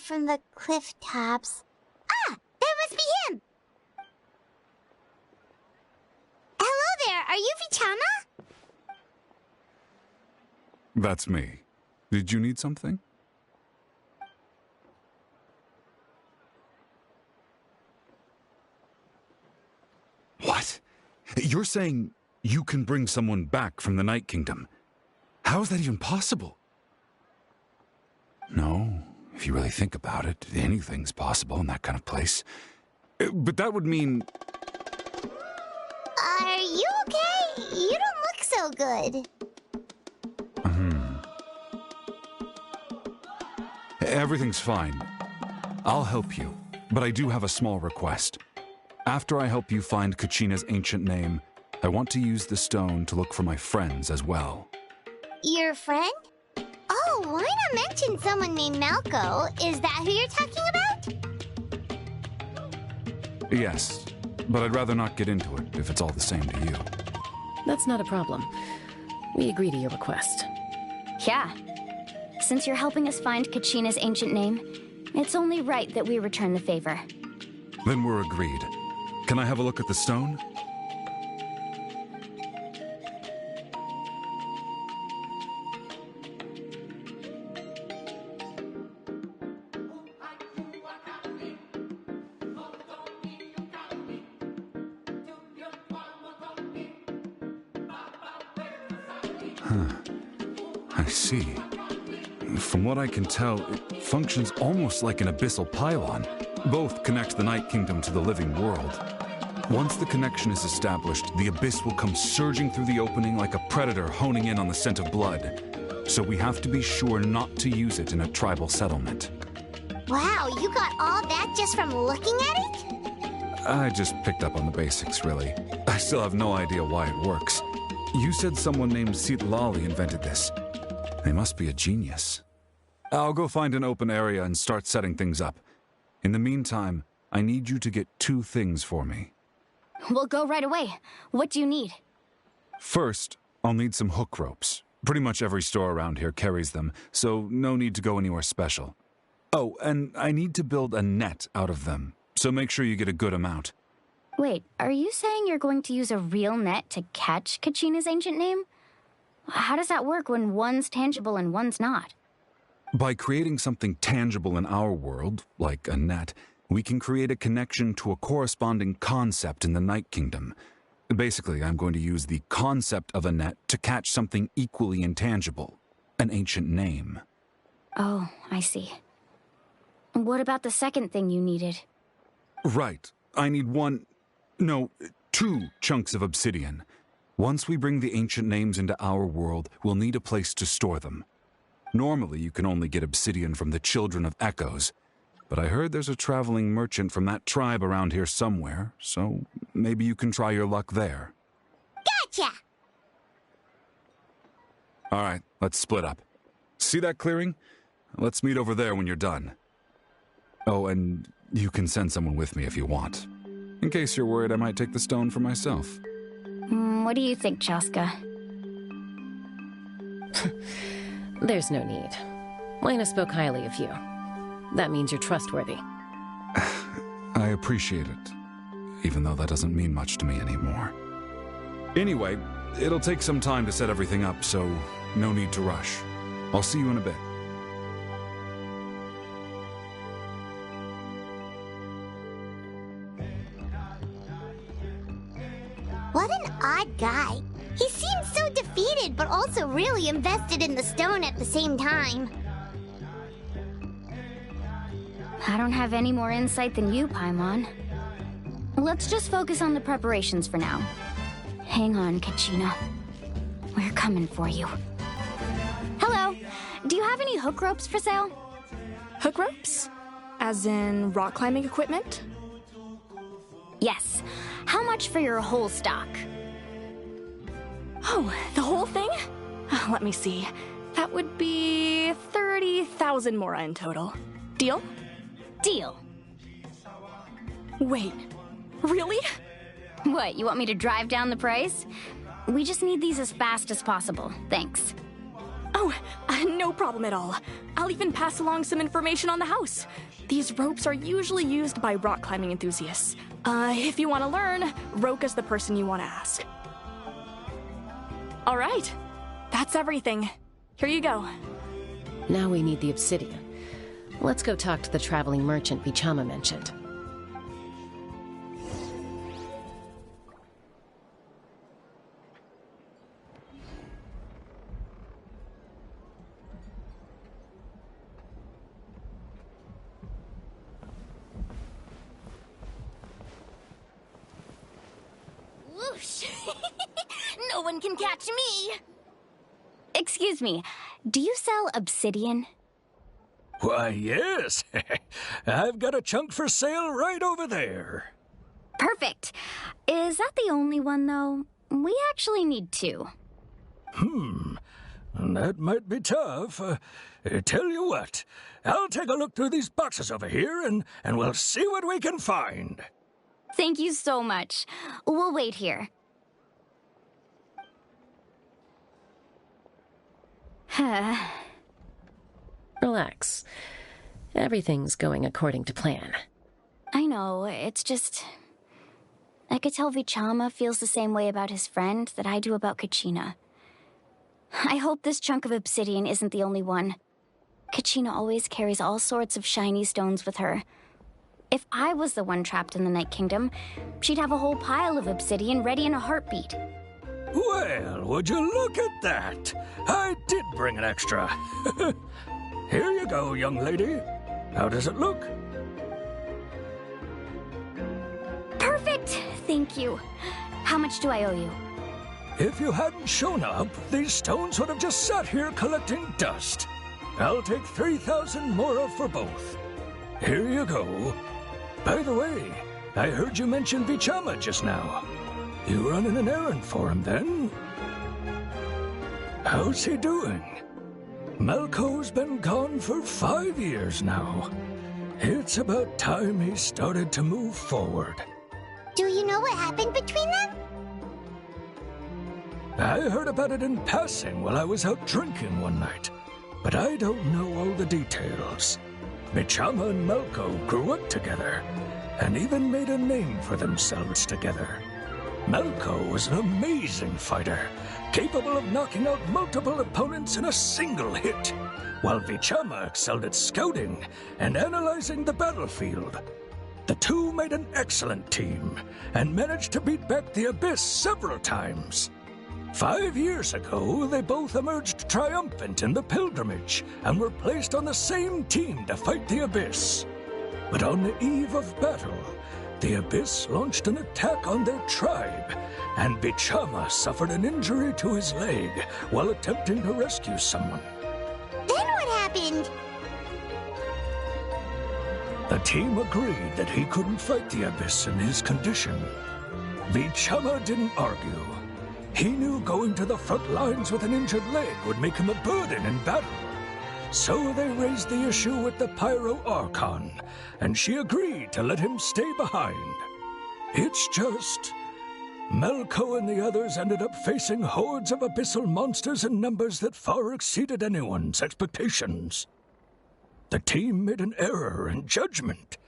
from the cliff tops. Ah, that must be him! Hello there, are you Vichama? That's me. Did you need something? What? You're saying you can bring someone back from the Night Kingdom? How is that even possible? No, if you really think about it, anything's possible in that kind of place. But that would mean... Are you okay? You don't look so good. Everything's fine. I'll help you, but I do have a small request. After I help you find Kachina's ancient name, I want to use the stone to look for my friends as well. Your friend? Oh, why not mention someone named Malco? Is that who you're talking about? Yes, but I'd rather not get into it if it's all the same to you. That's not a problem. We agree to your request. Yeah. Since you're helping us find Kachina's ancient name, it's only right that we return the favor. Then we're agreed. Can I have a look at the stone? I see. From what I can tell, it functions almost like an abyssal pylon. Both connect the Night Kingdom to the living world. Once the connection is established, the abyss will come surging through the opening like a predator honing in on the scent of blood. So we have to be sure not to use it in a tribal settlement. Wow, you got all that just from looking at it? I just picked up on the basics, really. I still have no idea why it works. You said someone named Sitlali invented this. They must be a genius. I'll go find an open area and start setting things up. In the meantime, I need you to get 2 things for me. We'll go right away. What do you need? First, I'll need some hook ropes. Pretty much every store around here carries them, so no need to go anywhere special. Oh, and I need to build a net out of them, so make sure you get a good amount. Wait, are you saying you're going to use a real net to catch Kachina's ancient name? How does that work when one's tangible and one's not? By creating something tangible in our world, like a net, we can create a connection to a corresponding concept in the Night Kingdom. Basically, I'm going to use the concept of a net to catch something equally intangible, an ancient name. Oh, I see. What about the second thing you needed? Right. I need 2 chunks of obsidian. Once we bring the ancient names into our world, we'll need a place to store them. Normally, you can only get obsidian from the Children of Echoes, but I heard there's a traveling merchant from that tribe around here somewhere, so maybe you can try your luck there. Gotcha! All right, let's split up. See that clearing? Let's meet over there when you're done. Oh, and you can send someone with me if you want. In case you're worried I might take the stone for myself. What do you think, Chaska? There's no need. Lena spoke highly of you. That means you're trustworthy. I appreciate it, even though that doesn't mean much to me anymore. Anyway, it'll take some time to set everything up, so no need to rush. I'll see you in a bit. What an odd guy. He seems so defeated, but also really invested in the stone at the same time. I don't have any more insight than you, Paimon. Let's just focus on the preparations for now. Hang on, Kachina. We're coming for you. Hello. Do you have any hook ropes for sale? Hook ropes? As in rock climbing equipment? Yes. How much for your whole stock? Oh, the whole thing? Let me see. That would be 30,000 mora in total. Deal? Deal. Wait, really? What, you want me to drive down the price? We just need these as fast as possible. Thanks. Oh, No problem at all. I'll even pass along some information on the house. These ropes are usually used by rock climbing enthusiasts. If you want to learn, Roka's the person you want to ask. All right. That's everything. Here you go. Now we need the obsidian. Let's go talk to the traveling merchant Vichama mentioned. Whoosh! No one can catch me! Excuse me, do you sell obsidian? Why, yes. I've got a chunk for sale right over there. Perfect. Is that the only one, though? We actually need two. That might be tough. Tell you what, I'll take a look through these boxes over here, and we'll see what we can find. Thank you so much. We'll wait here. Relax. Everything's going according to plan. I know, it's just... I could tell Vichama feels the same way about his friend that I do about Kachina. I hope this chunk of obsidian isn't the only one. Kachina always carries all sorts of shiny stones with her. If I was the one trapped in the Night Kingdom, she'd have a whole pile of obsidian ready in a heartbeat. Well, would you look at that? I did bring an extra. Here you go, young lady. How does it look? Perfect! Thank you. How much do I owe you? If you hadn't shown up, these stones would have just sat here collecting dust. I'll take 3,000 more for both. Here you go. By the way, I heard you mention Vichama just now. You running an errand for him, then? How's he doing? Malco's been gone for 5 years now. It's about time he started to move forward. Do you know what happened between them? I heard about it in passing while I was out drinking one night, but I don't know all the details. Vichama and Malco grew up together, and even made a name for themselves together. Malco was an amazing fighter, capable of knocking out multiple opponents in a single hit, while Vichama excelled at scouting and analyzing the battlefield. The two made an excellent team, and managed to beat back the Abyss several times. 5 years ago, they both emerged triumphant in the pilgrimage, and were placed on the same team to fight the Abyss. But on the eve of battle, the Abyss launched an attack on their tribe, and Vichama suffered an injury to his leg while attempting to rescue someone. Then what happened? The team agreed that he couldn't fight the Abyss in his condition. Vichama didn't argue. He knew going to the front lines with an injured leg would make him a burden in battle. So they raised the issue with the Pyro Archon, and she agreed to let him stay behind. It's just... Malco and the others ended up facing hordes of abyssal monsters in numbers that far exceeded anyone's expectations. The team made an error in judgment,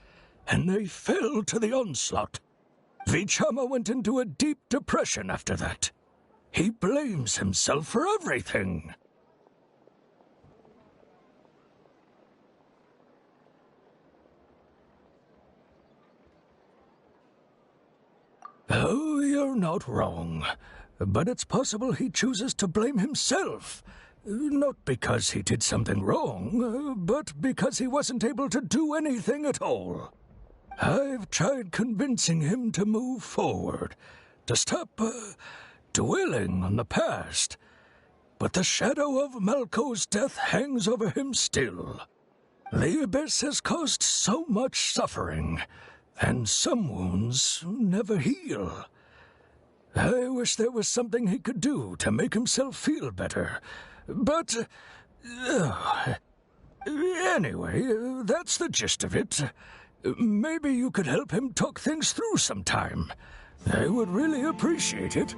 and they fell to the onslaught. Vichama went into a deep depression after that. He blames himself for everything. Oh, you're not wrong. But it's possible he chooses to blame himself. Not because he did something wrong, but because he wasn't able to do anything at all. I've tried convincing him to move forward, to stop dwelling on the past. But the shadow of Malco's death hangs over him still. The Abyss has caused so much suffering, and some wounds never heal. I wish there was something he could do to make himself feel better. But... anyway, that's the gist of it. Maybe you could help him talk things through sometime. I would really appreciate it.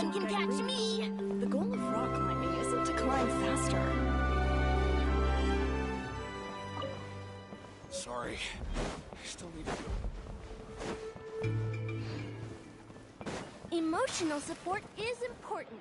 one can catch me! The goal of rock climbing isn't to climb faster. Sorry. I still need to go. Emotional support is important.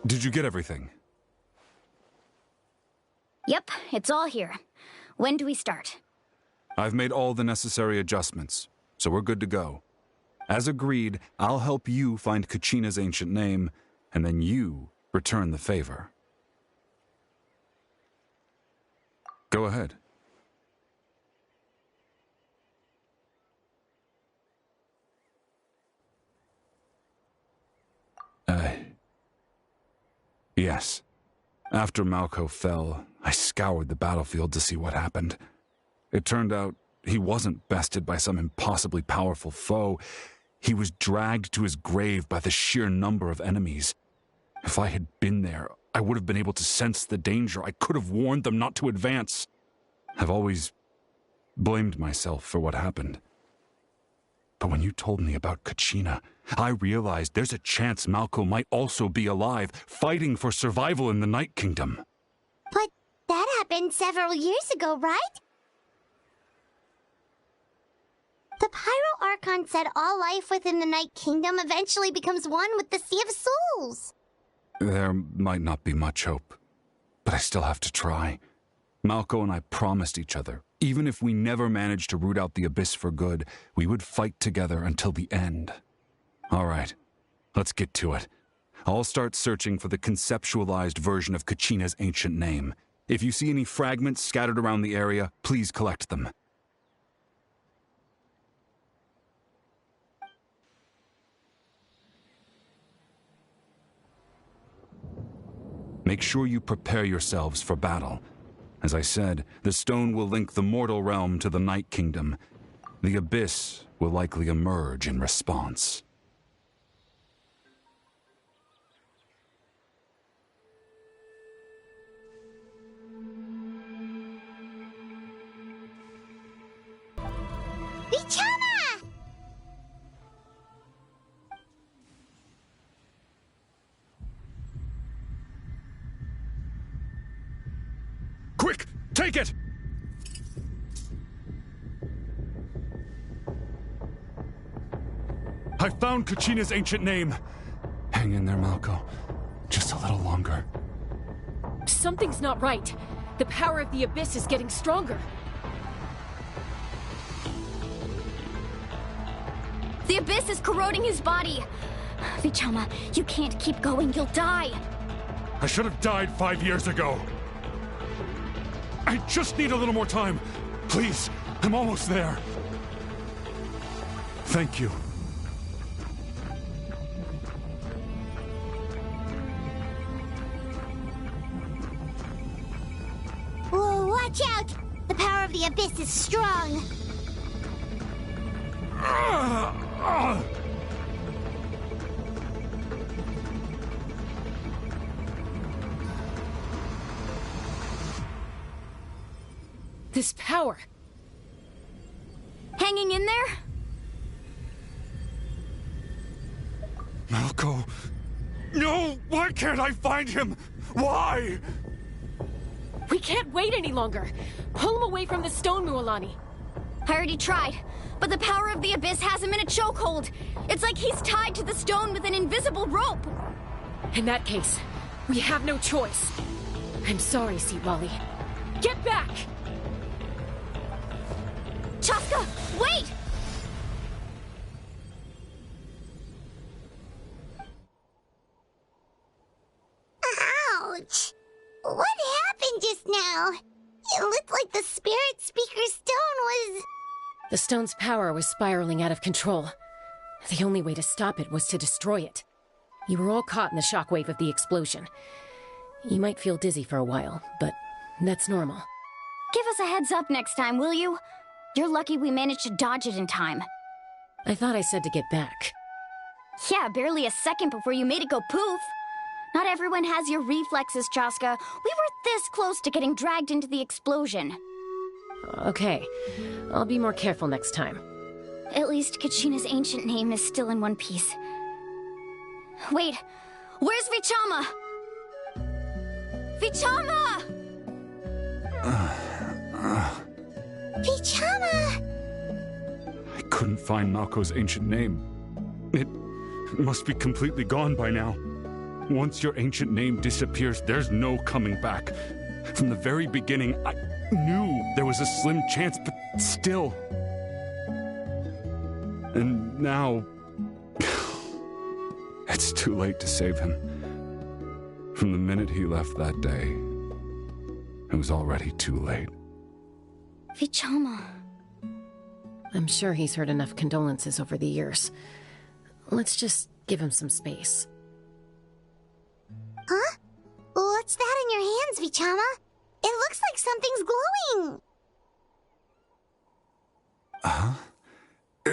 Did you get everything? Yep, it's all here. When do we start? I've made all the necessary adjustments, so we're good to go. As agreed, I'll help you find Kachina's ancient name, and then you return the favor. Go ahead. Yes. After Malko fell, I scoured the battlefield to see what happened. It turned out he wasn't bested by some impossibly powerful foe. He was dragged to his grave by the sheer number of enemies. If I had been there, I would have been able to sense the danger. I could have warned them not to advance. I've always blamed myself for what happened. But when you told me about Kachina, I realized there's a chance Malko might also be alive, fighting for survival in the Night Kingdom. But that happened several years ago, right? The Pyro Archon said all life within the Night Kingdom eventually becomes one with the Sea of Souls. There might not be much hope, but I still have to try. Malko and I promised each other, even if we never managed to root out the Abyss for good, we would fight together until the end. All right, let's get to it. I'll start searching for the conceptualized version of Kachina's ancient name. If you see any fragments scattered around the area, please collect them. Make sure you prepare yourselves for battle. As I said, the stone will link the mortal realm to the Night Kingdom. The Abyss will likely emerge in response. Bichama! Quick! Take it! I found Kachina's ancient name. Hang in there, Malko. Just a little longer. Something's not right. The power of the Abyss is getting stronger. The Abyss is corroding his body. Vichama, you can't keep going. You'll die. I should have died 5 years ago. I just need a little more time. Please, I'm almost there. Thank you. Whoa, watch out! The power of the Abyss is strong. This power, Hanging in there? Malco! No! Why can't I find him? Why? We can't wait any longer. Pull him away from the stone, Mualani. I already tried, but the power of the Abyss has him in a chokehold. It's like he's tied to the stone with an invisible rope. In that case, we have no choice. I'm sorry, Seatwally. Get back! Chaska, wait! Ouch! What happened just now? It looked like the Spirit Speaker's stone was... The stone's power was spiraling out of control. The only way to stop it was to destroy it. You were all caught in the shockwave of the explosion. You might feel dizzy for a while, but that's normal. Give us a heads up next time, will you? You're lucky we managed to dodge it in time. I thought I said to get back. Yeah, barely a second before you made it go poof. Not everyone has your reflexes, Chaska. We were this close to getting dragged into the explosion. Okay, I'll be more careful next time. At least Kachina's ancient name is still in one piece. Wait, where's Vichama? Vichama! Vichama! I couldn't find Malco's ancient name. It must be completely gone by now. Once your ancient name disappears, there's no coming back. From the very beginning, I knew there was a slim chance, but still. And now... it's too late to save him. From the minute he left that day, it was already too late. Vichama. I'm sure he's heard enough condolences over the years. Let's just give him some space. Huh? What's that in your hands, Vichama? It looks like something's glowing. Huh?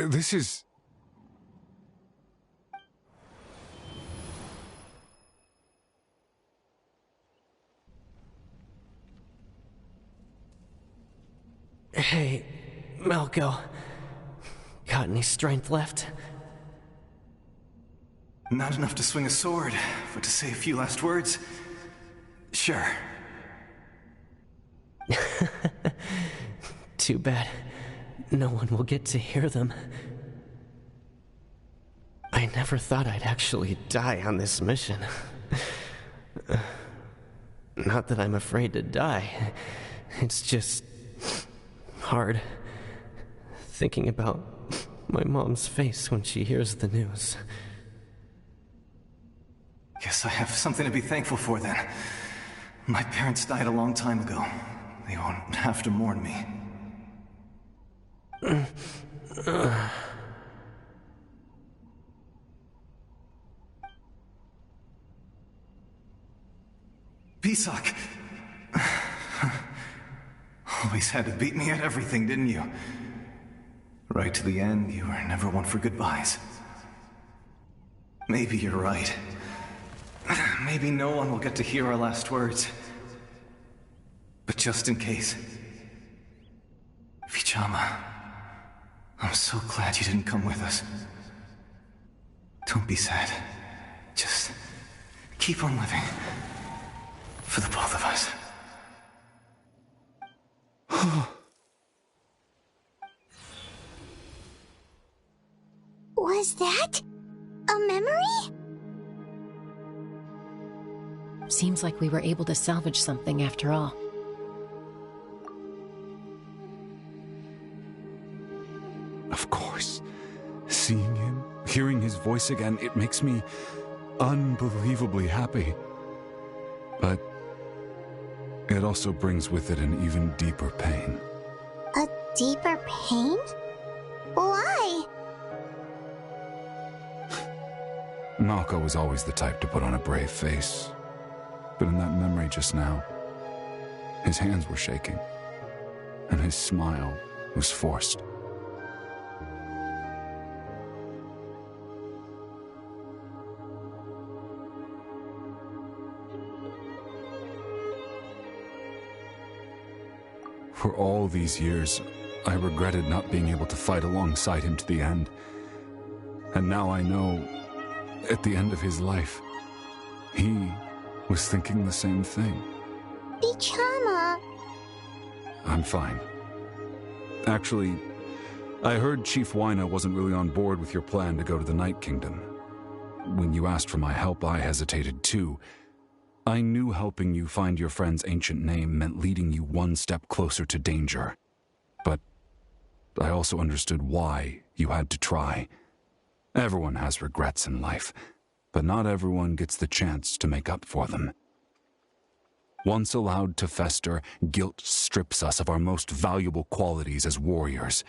This is... Hey, Malco. Got any strength left? Not enough to swing a sword, but to say a few last words? Sure. Too bad. No one will get to hear them. I never thought I'd actually die on this mission. Not that I'm afraid to die. It's just... hard. Thinking about my mom's face when she hears the news. Guess I have something to be thankful for then. My parents died a long time ago. They won't have to mourn me. Pisak! Always had to beat me at everything, didn't you? Right to the end, you were never one for goodbyes. Maybe you're right. Maybe no one will get to hear our last words. But just in case... Vichama, I'm so glad you didn't come with us. Don't be sad. Just keep on living. For the both of us. Was that a memory? Seems like we were able to salvage something after all. Of course. Seeing him, hearing his voice again, it makes me unbelievably happy. But it also brings with it an even deeper pain. A deeper pain? Why? Malco was always the type to put on a brave face. But in that memory just now, his hands were shaking, and his smile was forced. For all these years, I regretted not being able to fight alongside him to the end. And now I know, at the end of his life, he was thinking the same thing. Vichama. I'm fine. Actually, I heard Chief Wyna wasn't really on board with your plan to go to the Night Kingdom. When you asked for my help, I hesitated too. I knew helping you find your friend's ancient name meant leading you one step closer to danger. But I also understood why you had to try. Everyone has regrets in life, but not everyone gets the chance to make up for them. Once allowed to fester, guilt strips us of our most valuable qualities as warriors.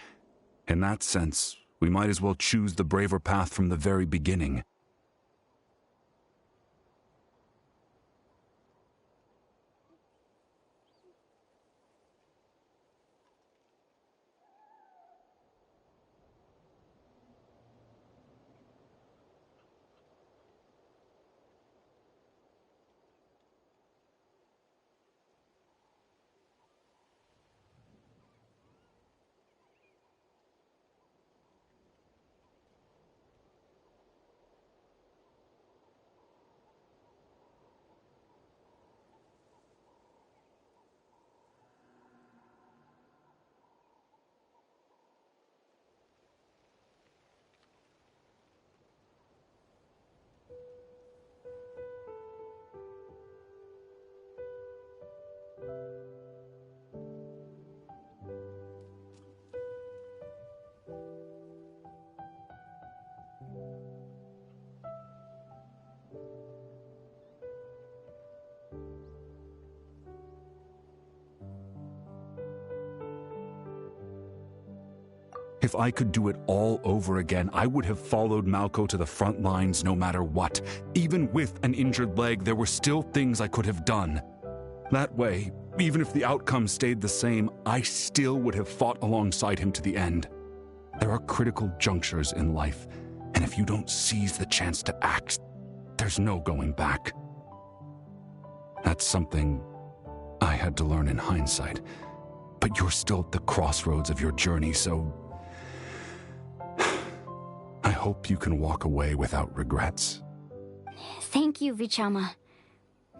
In that sense, we might as well choose the braver path from the very beginning. If I could do it all over again, I would have followed Malco to the front lines no matter what. Even with an injured leg, there were still things I could have done. That way, even if the outcome stayed the same, I still would have fought alongside him to the end. There are critical junctures in life, and if you don't seize the chance to act, there's no going back. That's something I had to learn in hindsight. But you're still at the crossroads of your journey, so I hope you can walk away without regrets. Thank you, Vichama.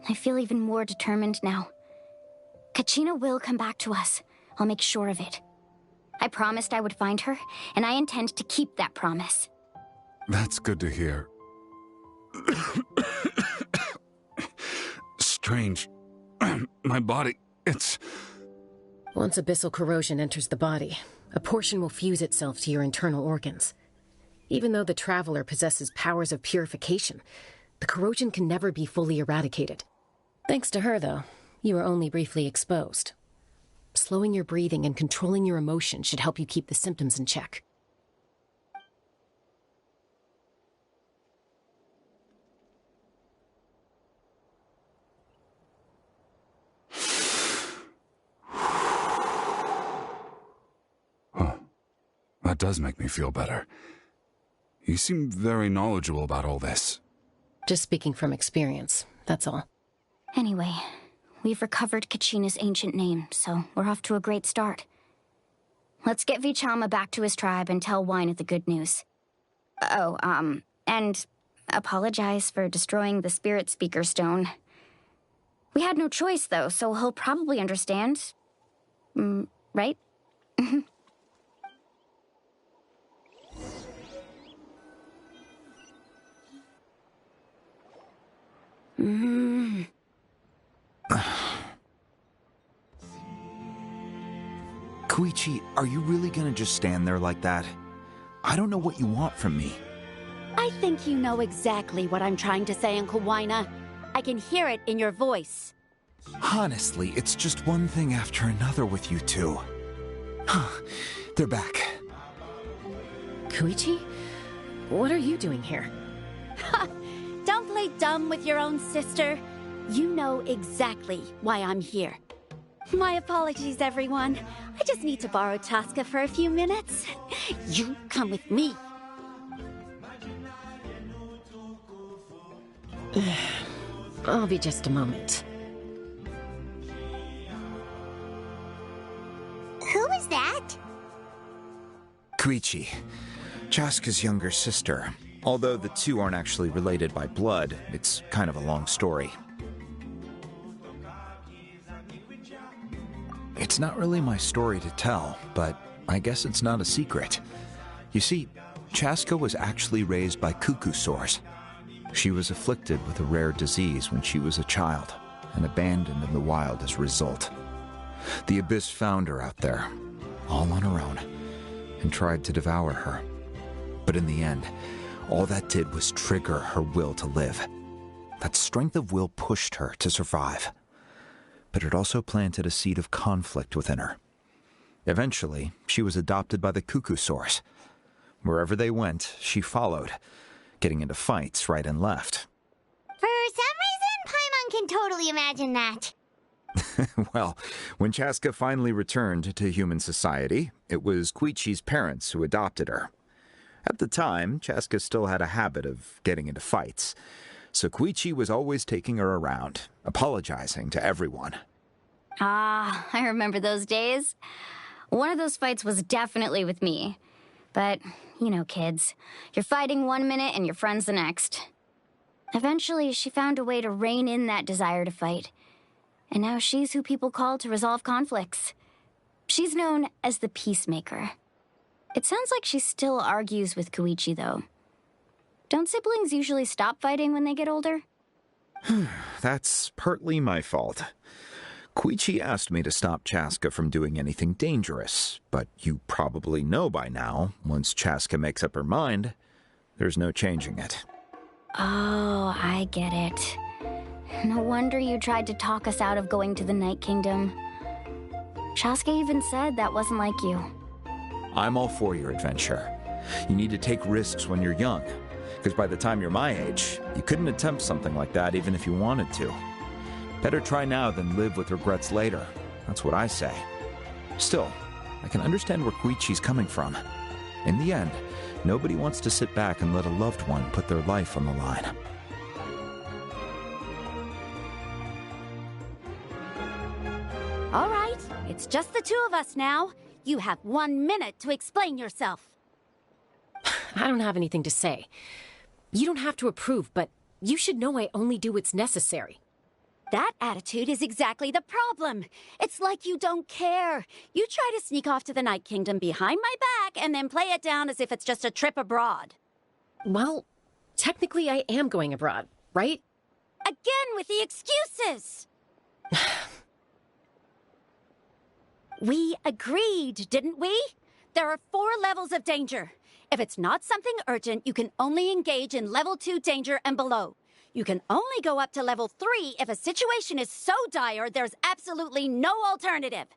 I feel even more determined now. Kachina will come back to us. I'll make sure of it. I promised I would find her, and I intend to keep that promise. That's good to hear. Strange. My body, it's... Once abyssal corrosion enters the body, a portion will fuse itself to your internal organs. Even though the Traveler possesses powers of purification, the corrosion can never be fully eradicated. Thanks to her, though, you are only briefly exposed. Slowing your breathing and controlling your emotions should help you keep the symptoms in check. Huh. That does make me feel better. You seem very knowledgeable about all this. Just speaking from experience, that's all. Anyway, we've recovered Kachina's ancient name, so we're off to a great start. Let's get Vichama back to his tribe and tell Wyna the good news. Oh, and apologize for destroying the Spirit Speaker Stone. We had no choice, though, so he'll probably understand. Right? Koichi, are you really gonna just stand there like that? I don't know what you want from me. I think you know exactly what I'm trying to say, Uncle Wyna. I can hear it in your voice. Honestly, it's just one thing after another with you two. They're back. Koichi? What are you doing here? Don't play dumb with your own sister. You know exactly why I'm here. My apologies, everyone. I just need to borrow Tosca for a few minutes. You come with me. I'll be just a moment. Who is that? Koichi, Chaska's younger sister. Although the two aren't actually related by blood, it's kind of a long story. It's not really my story to tell, but I guess it's not a secret. You see, Chaska was actually raised by cuckoo sores. She was afflicted with a rare disease when she was a child, and abandoned in the wild as a result. The Abyss found her out there, all on her own, and tried to devour her. But in the end, all that did was trigger her will to live. That strength of will pushed her to survive. But it also planted a seed of conflict within her. Eventually, she was adopted by the cuckoo source. Wherever they went, she followed, getting into fights right and left. For some reason, Paimon can totally imagine that. Well, when Chaska finally returned to human society, it was Koichi's parents who adopted her. At the time, Chaska still had a habit of getting into fights, so Koichi was always taking her around, apologizing to everyone. Ah, I remember those days. One of those fights was definitely with me. But, you know, kids. You're fighting one minute and your friend's the next. Eventually, she found a way to rein in that desire to fight. And now she's who people call to resolve conflicts. She's known as the Peacemaker. It sounds like she still argues with Koichi, though. Don't siblings usually stop fighting when they get older? That's partly my fault. Koichi asked me to stop Chaska from doing anything dangerous, but you probably know by now, once Chaska makes up her mind, there's no changing it. Oh, I get it. No wonder you tried to talk us out of going to the Night Kingdom. Chaska even said that wasn't like you. I'm all for your adventure. You need to take risks when you're young, because by the time you're my age, you couldn't attempt something like that even if you wanted to. Better try now than live with regrets later. That's what I say. Still, I can understand where Koichi's coming from. In the end, nobody wants to sit back and let a loved one put their life on the line. All right, it's just the two of us now. You have 1 minute to explain yourself. I don't have anything to say. You don't have to approve, but you should know I only do what's necessary. That attitude is exactly the problem. It's like you don't care. You try to sneak off to the Night Kingdom behind my back and then play it down as if it's just a trip abroad. Well, technically I am going abroad, right? Again with the excuses! We agreed, didn't we? There are 4 levels of danger. If it's not something urgent, you can only engage in level 2 danger and below. You can only go up to level 3 if a situation is so dire there's absolutely no alternative.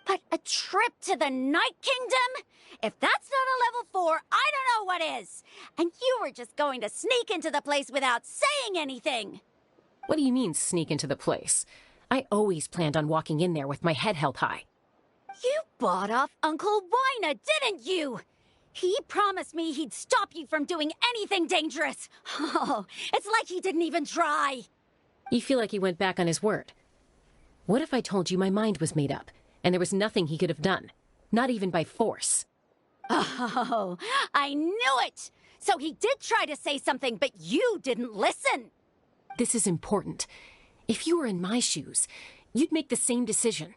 But a trip to the Night Kingdom? If that's not a level 4, I don't know what is. And you were just going to sneak into the place without saying anything. What do you mean, sneak into the place? I always planned on walking in there with my head held high. You bought off Uncle Wina, didn't you? He promised me he'd stop you from doing anything dangerous. Oh, it's like he didn't even try. You feel like he went back on his word. What if I told you my mind was made up, and there was nothing he could have done? Not even by force. Oh, I knew it! So he did try to say something, but you didn't listen. This is important. If you were in my shoes, you'd make the same decision.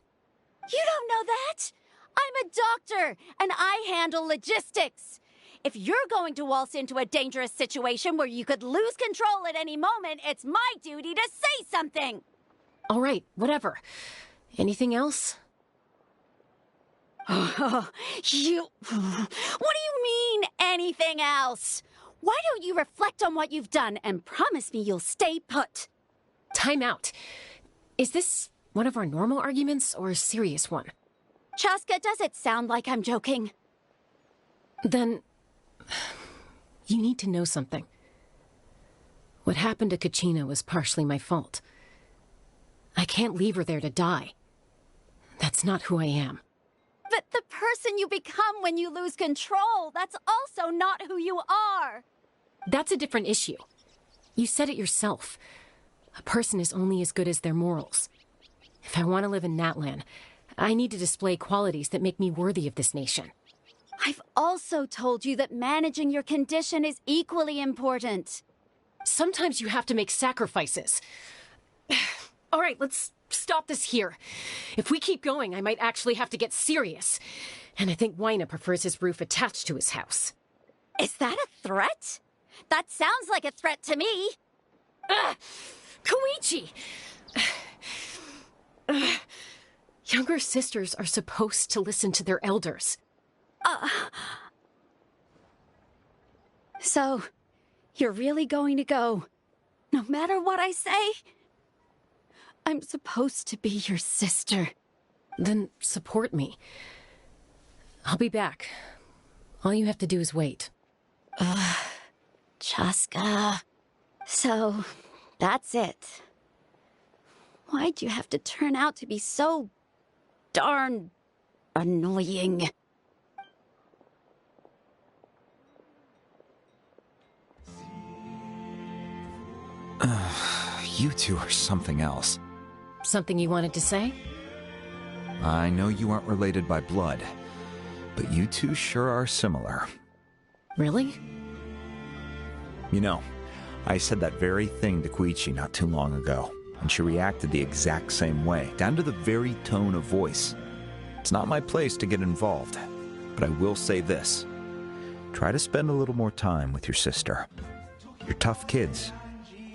You don't know that? I'm a doctor, and I handle logistics. If you're going to waltz into a dangerous situation where you could lose control at any moment, it's my duty to say something. All right, whatever. Anything else? What do you mean, anything else? Why don't you reflect on what you've done and promise me you'll stay put? Time out. Is this one of our normal arguments or a serious one? Chaska, does it sound like I'm joking? Then, you need to know something. What happened to Kachina was partially my fault. I can't leave her there to die. That's not who I am. But the person you become when you lose control, that's also not who you are. That's a different issue. You said it yourself. A person is only as good as their morals. If I want to live in Natlan, I need to display qualities that make me worthy of this nation. I've also told you that managing your condition is equally important. Sometimes you have to make sacrifices. All right, let's stop this here. If we keep going, I might actually have to get serious. And I think Wyna prefers his roof attached to his house. Is that a threat? That sounds like a threat to me. Koichi! Younger sisters are supposed to listen to their elders. So, you're really going to go, no matter what I say? I'm supposed to be your sister. Then support me. I'll be back. All you have to do is wait. Chaska. So, that's it. Why'd you have to turn out to be so darn annoying? You two are something else. Something you wanted to say? I know you aren't related by blood, but you two sure are similar. Really? You know, I said that very thing to Koichi not too long ago, and she reacted the exact same way, down to the very tone of voice. It's not my place to get involved, but I will say this. Try to spend a little more time with your sister. You're tough kids.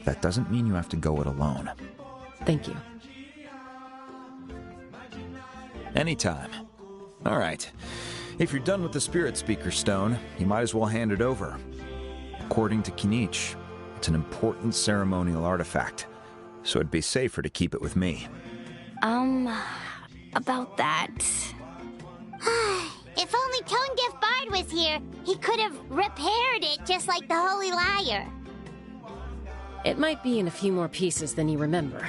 That doesn't mean you have to go it alone. Thank you. Anytime. All right. If you're done with the Spirit Speaker Stone, you might as well hand it over. According to Kinich, it's an important ceremonial artifact, so it'd be safer to keep it with me. About that. If only Tone Deaf Bard was here, he could have repaired it just like the Holy Liar. It might be in a few more pieces than you remember.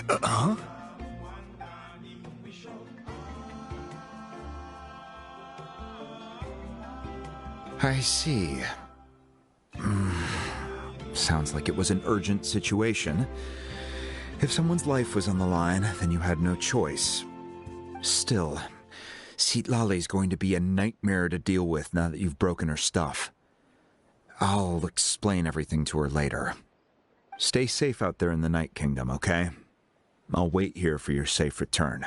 Huh? I see. Sounds like it was an urgent situation. If someone's life was on the line, then you had no choice. Still, Citlali's going to be a nightmare to deal with now that you've broken her stuff. I'll explain everything to her later. Stay safe out there in the Night Kingdom, okay? I'll wait here for your safe return.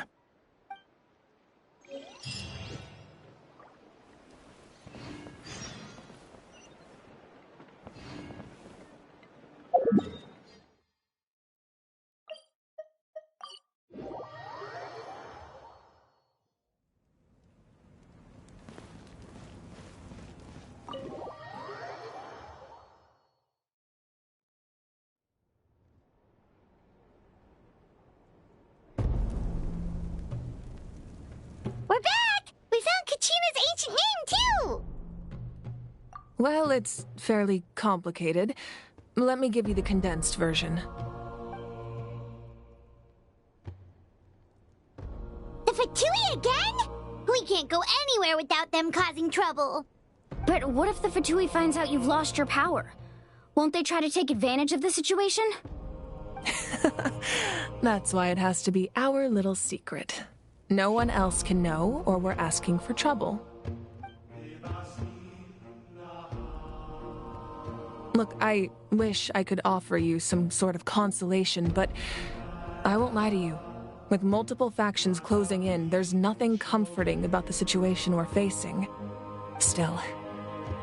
We're back! We found Kachina's ancient name, too! Well, it's fairly complicated. Let me give you the condensed version. The Fatui again? We can't go anywhere without them causing trouble. But what if the Fatui finds out you've lost your power? Won't they try to take advantage of the situation? That's why it has to be our little secret. No one else can know, or we're asking for trouble. Look, I wish I could offer you some sort of consolation, but I won't lie to you. With multiple factions closing in, there's nothing comforting about the situation we're facing. Still,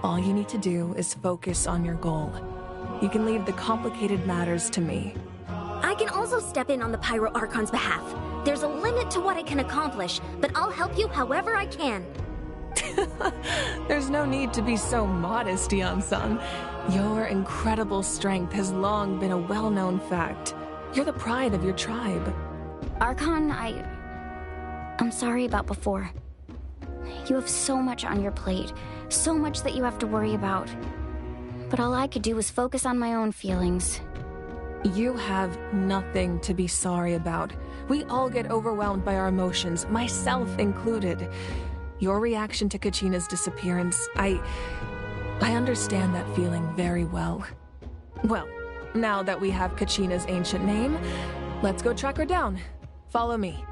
all you need to do is focus on your goal. You can leave the complicated matters to me. I can also step in on the Pyro Archon's behalf. There's a limit to what I can accomplish, but I'll help you however I can. There's no need to be so modest, Yan-san. Your incredible strength has long been a well-known fact. You're the pride of your tribe. Archon, I'm sorry about before. You have so much on your plate, so much that you have to worry about. But all I could do was focus on my own feelings. You have nothing to be sorry about. We all get overwhelmed by our emotions, myself included. Your reaction to Kachina's disappearance, I understand that feeling very well. Well, now that we have Kachina's ancient name, let's go track her down. Follow me.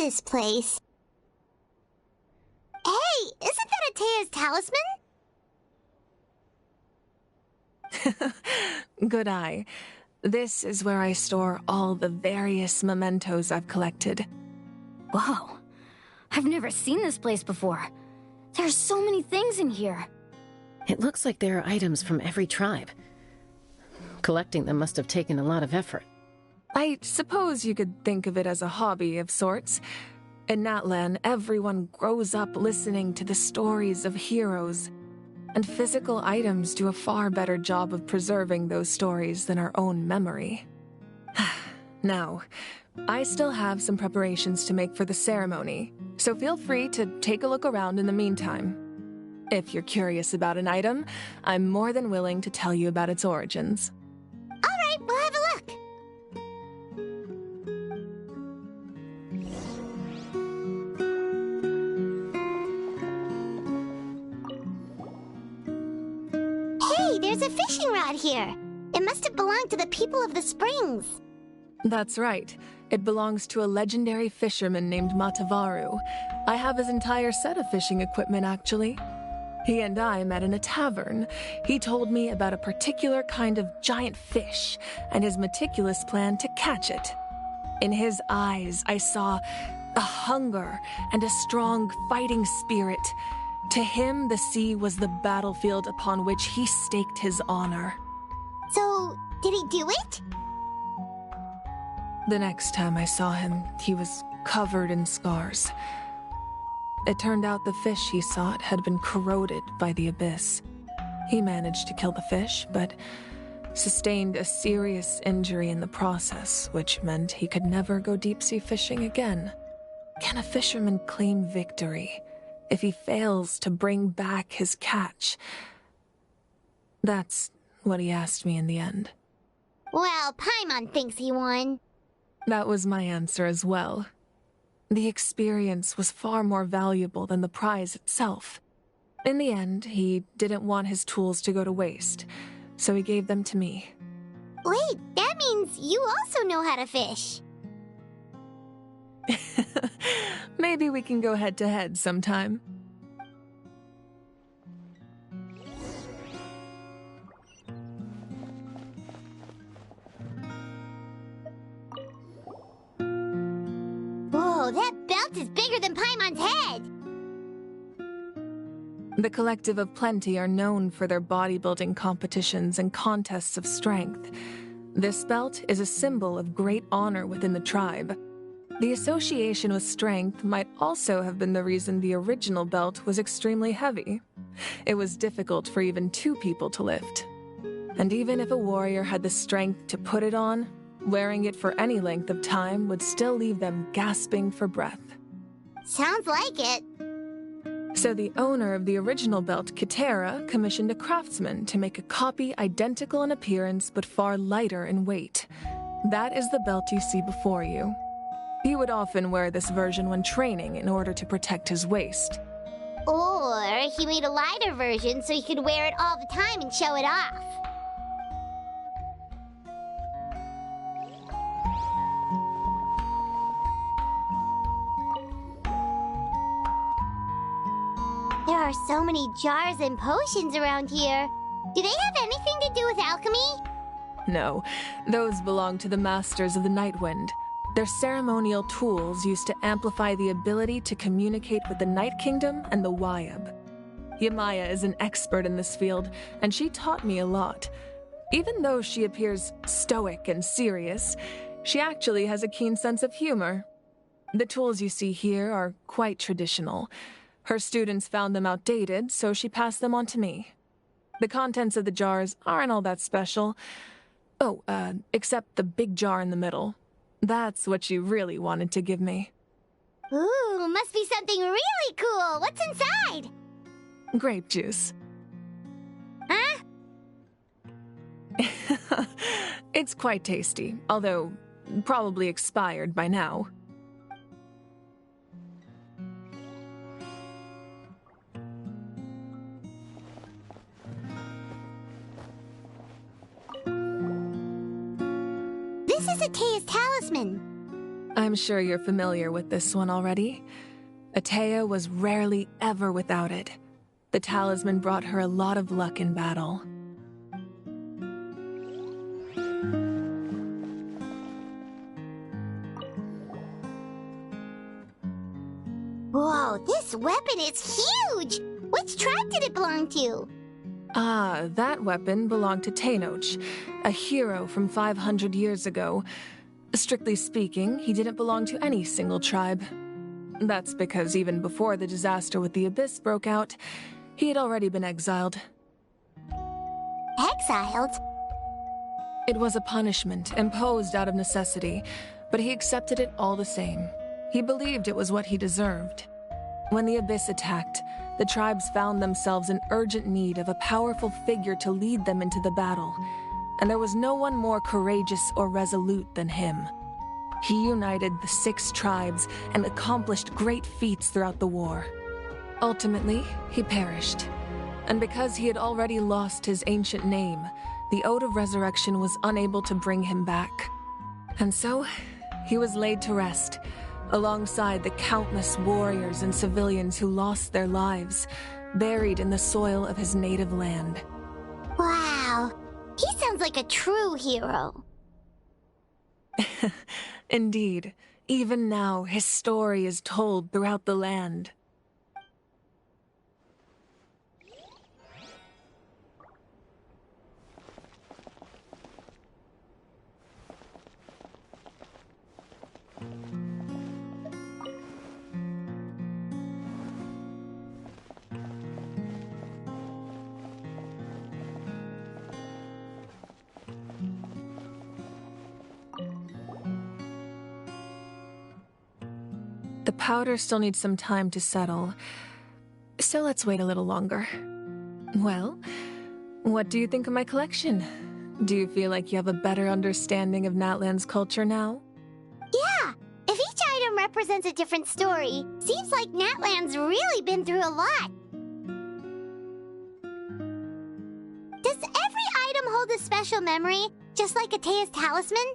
this place. Hey, isn't that Atea's talisman? Good eye. This is where I store all the various mementos I've collected. Whoa. I've never seen this place before. There's so many things in here. It looks like there are items from every tribe. Collecting them must have taken a lot of effort. I suppose you could think of it as a hobby of sorts. In Natlan, everyone grows up listening to the stories of heroes, and physical items do a far better job of preserving those stories than our own memory. Now, I still have some preparations to make for the ceremony, so feel free to take a look around in the meantime. If you're curious about an item, I'm more than willing to tell you about its origins. Alright, we'll have a look. Hey, there's a fishing rod here. It must have belonged to the people of the springs. That's right. It belongs to a legendary fisherman named Matavaru. I have his entire set of fishing equipment, actually. He and I met in a tavern. He told me about a particular kind of giant fish and his meticulous plan to catch it. In his eyes, I saw a hunger and a strong fighting spirit. To him, the sea was the battlefield upon which he staked his honor. So, did he do it? The next time I saw him, he was covered in scars. It turned out the fish he sought had been corroded by the abyss. He managed to kill the fish, but sustained a serious injury in the process, which meant he could never go deep-sea fishing again. Can a fisherman claim victory if he fails to bring back his catch? That's what he asked me in the end. Well, Paimon thinks he won. That was my answer as well. The experience was far more valuable than the prize itself. In the end, he didn't want his tools to go to waste, so he gave them to me. Wait, that means you also know how to fish. Maybe we can go head-to-head sometime. Whoa, that belt is bigger than Paimon's head! The Collective of Plenty are known for their bodybuilding competitions and contests of strength. This belt is a symbol of great honor within the tribe. The association with strength might also have been the reason the original belt was extremely heavy. It was difficult for even two people to lift. And even if a warrior had the strength to put it on, wearing it for any length of time would still leave them gasping for breath. Sounds like it. So the owner of the original belt, Kitera, commissioned a craftsman to make a copy identical in appearance but far lighter in weight. That is the belt you see before you. He would often wear this version when training in order to protect his waist. Or he made a lighter version so he could wear it all the time and show it off. There are so many jars and potions around here. Do they have anything to do with alchemy? No, those belong to the Masters of the Nightwind. They're ceremonial tools used to amplify the ability to communicate with the Night Kingdom and the Wyab. Yamaya is an expert in this field, and she taught me a lot. Even though she appears stoic and serious, she actually has a keen sense of humor. The tools you see here are quite traditional. Her students found them outdated, so she passed them on to me. The contents of the jars aren't all that special. Oh, except the big jar in the middle. That's what she really wanted to give me. Ooh, must be something really cool. What's inside? Grape juice. Huh? It's quite tasty, although probably expired by now. This is Atea's talisman. I'm sure you're familiar with this one already. Atea was rarely ever without it. The talisman brought her a lot of luck in battle. Whoa, this weapon is huge! Which tribe did it belong to? Ah, that weapon belonged to Tenoch, a hero from 500 years ago. Strictly speaking, he didn't belong to any single tribe. That's because even before the disaster with the Abyss broke out, he had already been exiled. Exiled? It was a punishment imposed out of necessity, but he accepted it all the same. He believed it was what he deserved. When the Abyss attacked, the tribes found themselves in urgent need of a powerful figure to lead them into the battle, and there was no one more courageous or resolute than him. He united the 6 tribes and accomplished great feats throughout the war. Ultimately, he perished, and because he had already lost his ancient name, the Ode of Resurrection was unable to bring him back. And so, he was laid to rest, alongside the countless warriors and civilians who lost their lives, buried in the soil of his native land. Wow, he sounds like a true hero. Indeed, even now his story is told throughout the land. The powder still needs some time to settle, so let's wait a little longer. Well, what do you think of my collection? Do you feel like you have a better understanding of Natlan's culture now? Yeah, if each item represents a different story, seems like Natlan's really been through a lot. Does every item hold a special memory, just like Atea's talisman?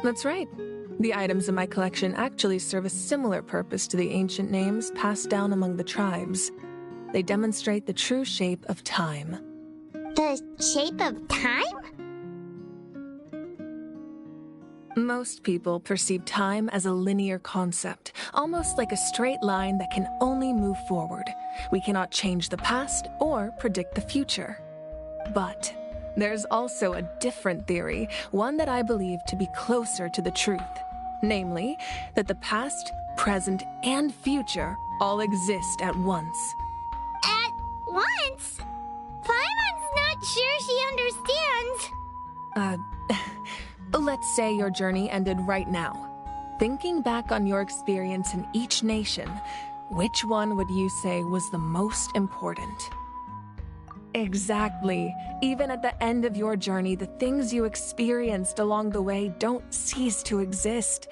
That's right. The items in my collection actually serve a similar purpose to the ancient names passed down among the tribes. They demonstrate the true shape of time. The shape of time? Most people perceive time as a linear concept, almost like a straight line that can only move forward. We cannot change the past or predict the future. But there's also a different theory, one that I believe to be closer to the truth. Namely, that the past, present, and future all exist at once. At once? Paimon's not sure she understands. Let's say your journey ended right now. Thinking back on your experience in each nation, which one would you say was the most important? Exactly. Even at the end of your journey, the things you experienced along the way don't cease to exist.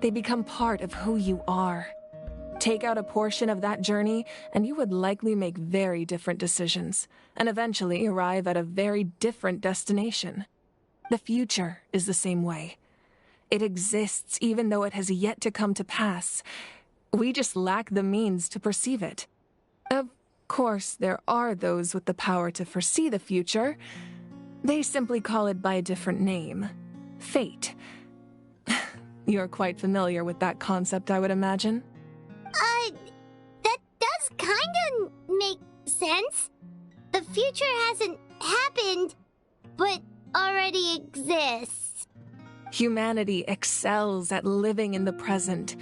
They become part of who you are. Take out a portion of that journey, and you would likely make very different decisions, and eventually arrive at a very different destination. The future is the same way. It exists even though it has yet to come to pass. We just lack the means to perceive it. Of course, there are those with the power to foresee the future. They simply call it by a different name. Fate. You're quite familiar with that concept, I would imagine. That does kinda make sense. The future hasn't happened, but already exists. Humanity excels at living in the present,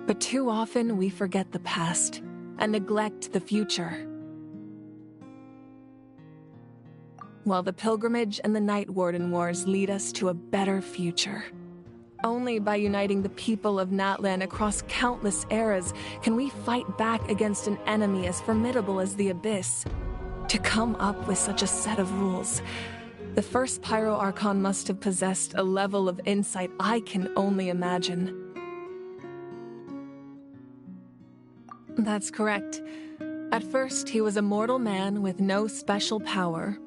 but too often we forget the past and neglect the future. While the pilgrimage and the Night Warden Wars lead us to a better future. Only by uniting the people of Natlan across countless eras can we fight back against an enemy as formidable as the Abyss. To come up with such a set of rules, the first Pyro Archon must have possessed a level of insight I can only imagine. That's correct. At first, he was a mortal man with no special power.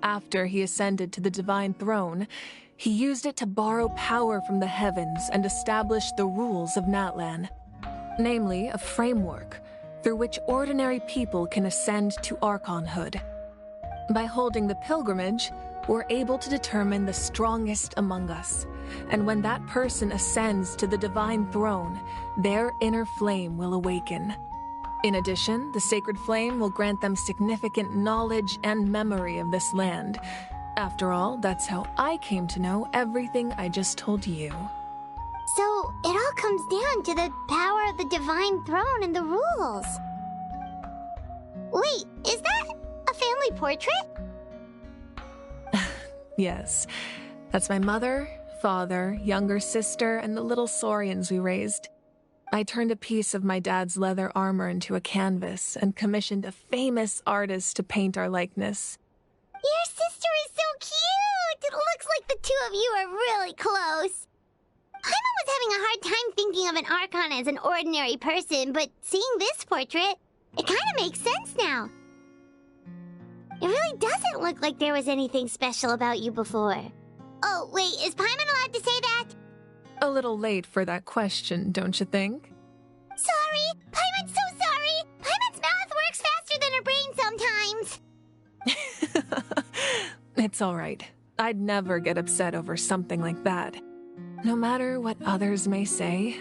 After he ascended to the divine throne, he used it to borrow power from the heavens and establish the rules of Natlan. Namely, a framework through which ordinary people can ascend to Archonhood. By holding the pilgrimage, we're able to determine the strongest among us, and when that person ascends to the divine throne, their inner flame will awaken. In addition, the sacred flame will grant them significant knowledge and memory of this land. After all, that's how I came to know everything I just told you. So, it all comes down to the power of the divine throne and the rules. Wait, is that a family portrait? Yes, that's my mother, father, younger sister, and the little saurians we raised. I turned a piece of my dad's leather armor into a canvas and commissioned a famous artist to paint our likeness. Your sister is so cute! It looks like the two of you are really close. Paimon was having a hard time thinking of an Archon as an ordinary person, but seeing this portrait, it kind of makes sense now. It really doesn't look like there was anything special about you before. Oh, wait, is Paimon allowed to say that? A little late for that question, don't you think? Sorry! Paimon's so sorry! Paimon's mouth works faster than her brain sometimes! It's all right. I'd never get upset over something like that. No matter what others may say,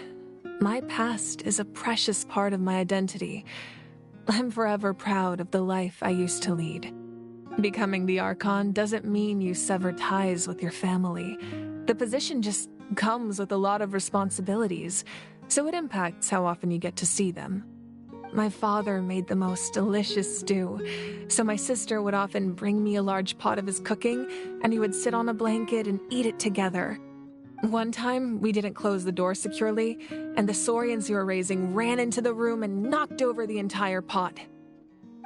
my past is a precious part of my identity. I'm forever proud of the life I used to lead. Becoming the Archon doesn't mean you sever ties with your family. The position just comes with a lot of responsibilities, so it impacts how often you get to see them. My father made the most delicious stew, so my sister would often bring me a large pot of his cooking, and we would sit on a blanket and eat it together. One time, we didn't close the door securely, and the saurians we were raising ran into the room and knocked over the entire pot.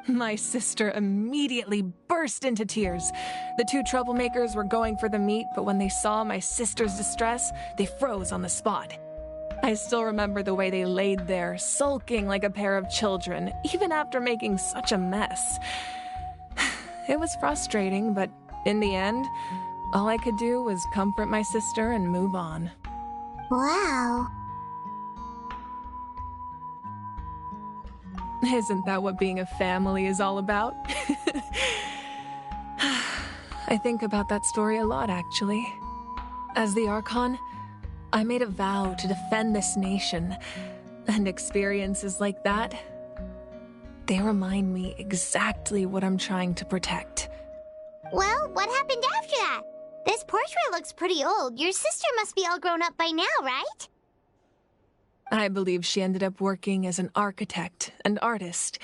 My sister immediately burst into tears. The two troublemakers were going for the meat, but when they saw my sister's distress, they froze on the spot. I still remember the way they laid there, sulking like a pair of children, even after making such a mess. It was frustrating, but in the end, all I could do was comfort my sister and move on. Wow. Isn't that what being a family is all about? I think about that story a lot, actually. As the Archon, I made a vow to defend this nation, and experiences like that, they remind me exactly what I'm trying to protect. Well, what happened after that? This portrait looks pretty old. Your sister must be all grown up by now, right? I believe she ended up working as an architect and artist.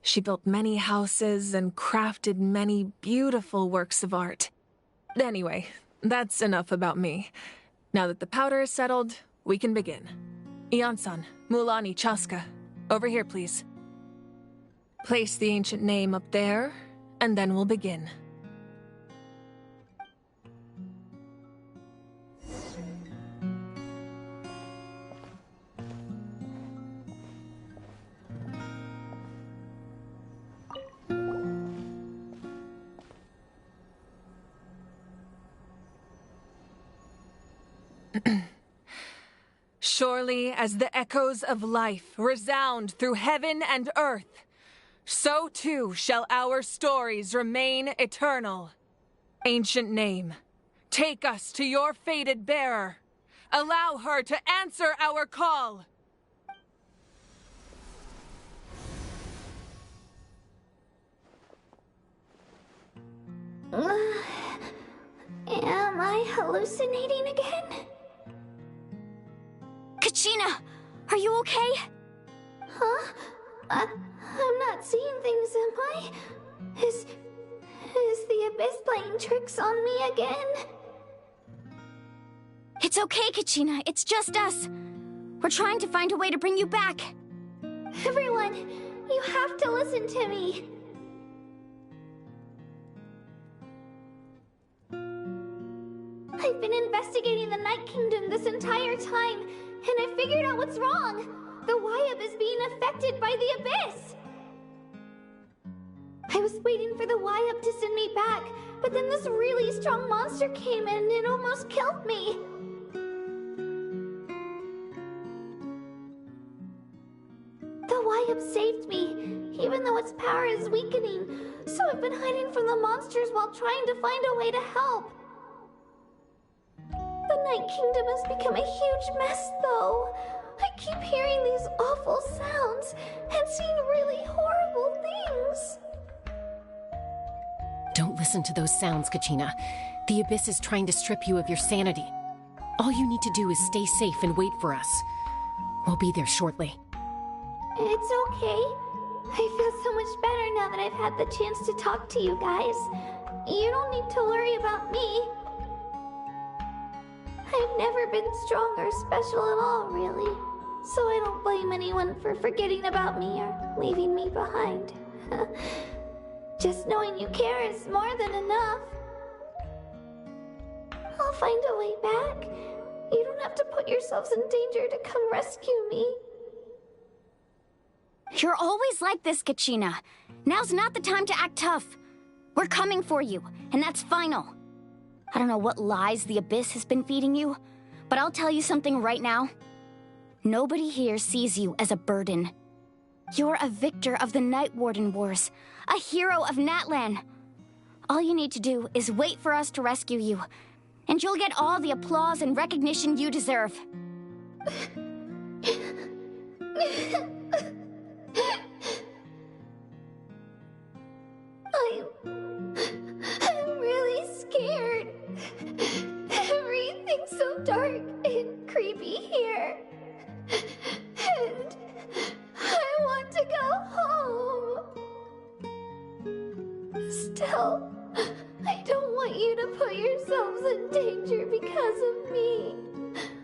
She built many houses and crafted many beautiful works of art. Anyway, that's enough about me. Now that the powder is settled, we can begin. Ian-san, Mulani, Chaska, over here, please. Place the ancient name up there, and then we'll begin. Surely as the echoes of life resound through heaven and earth, so too shall our stories remain eternal. Ancient name, take us to your fated bearer. Allow her to answer our call. Am I hallucinating again? Kachina, are you okay? Huh? I'm not seeing things, am I? Is the Abyss playing tricks on me again? It's okay, Kachina. It's just us. We're trying to find a way to bring you back. Everyone, you have to listen to me. I've been investigating the Night Kingdom this entire time, and I figured out what's wrong. The Wyab is being affected by the Abyss. I was waiting for the Wyab to send me back, but then this really strong monster came in and it almost killed me. The Y-Up saved me, even though its power is weakening, so I've been hiding from the monsters while trying to find a way to help. The Night Kingdom has become a huge mess, though. I keep hearing these awful sounds and seeing really horrible things. Don't listen to those sounds, Kachina. The Abyss is trying to strip you of your sanity. All you need to do is stay safe and wait for us. We'll be there shortly. It's okay. I feel so much better now that I've had the chance to talk to you guys. You don't need to worry about me. I've never been strong or special at all, really. So I don't blame anyone for forgetting about me or leaving me behind. Just knowing you care is more than enough. I'll find a way back. You don't have to put yourselves in danger to come rescue me. You're always like this, Kachina. Now's not the time to act tough. We're coming for you, and that's final. I don't know what lies the Abyss has been feeding you, but I'll tell you something right now. Nobody here sees you as a burden. You're a victor of the Night Warden Wars, a hero of Natlan. All you need to do is wait for us to rescue you, and you'll get all the applause and recognition you deserve. I'm really scared. Everything's so dark and creepy here. And I want to go home. Still, I don't want you to put yourselves in danger because of me.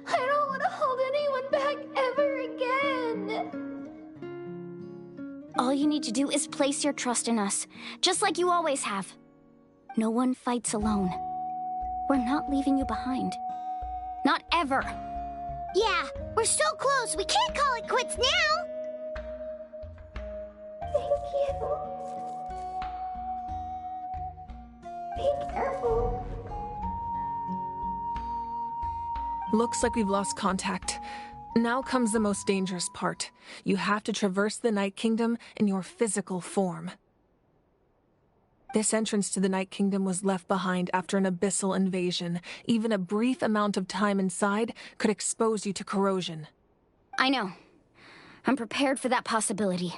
I don't want to hold anyone back ever again. All you need to do is place your trust in us, just like you always have. No one fights alone. We're not leaving you behind. Not ever. Yeah, we're so close, we can't call it quits now! Thank you. Be careful. Looks like we've lost contact. Now comes the most dangerous part. You have to traverse the Night Kingdom in your physical form. This entrance to the Night Kingdom was left behind after an abyssal invasion. Even a brief amount of time inside could expose you to corrosion. I know. I'm prepared for that possibility.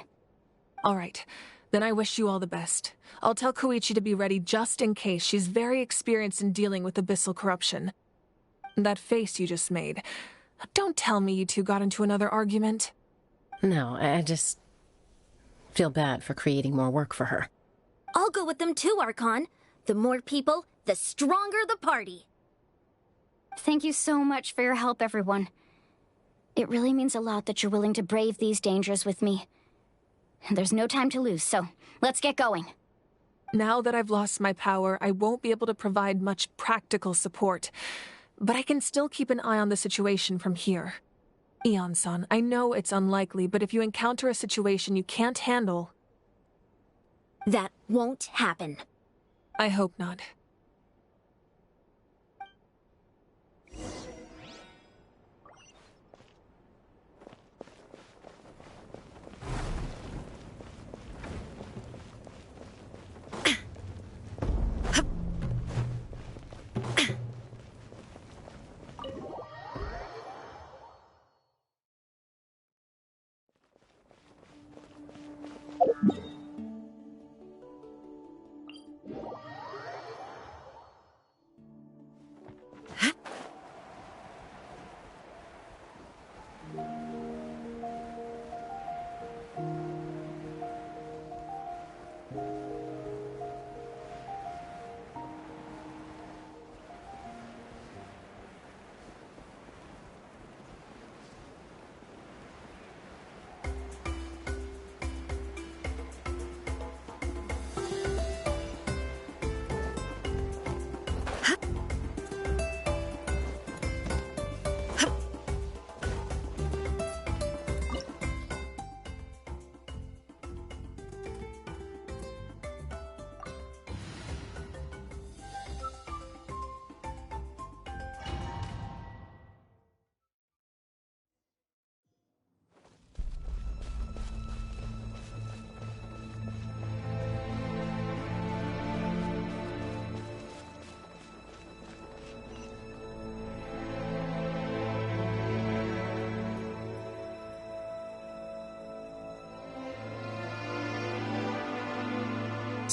All right. Then I wish you all the best. I'll tell Koichi to be ready just in case. She's very experienced in dealing with abyssal corruption. That face you just made. Don't tell me you two got into another argument. No, I just feel bad for creating more work for her. I'll go with them too, Archon. The more people, the stronger the party. Thank you so much for your help, everyone. It really means a lot that you're willing to brave these dangers with me. There's no time to lose, so let's get going. Now that I've lost my power, I won't be able to provide much practical support. But I can still keep an eye on the situation from here. Eon-san, I know it's unlikely, but if you encounter a situation you can't handle... That won't happen. I hope not.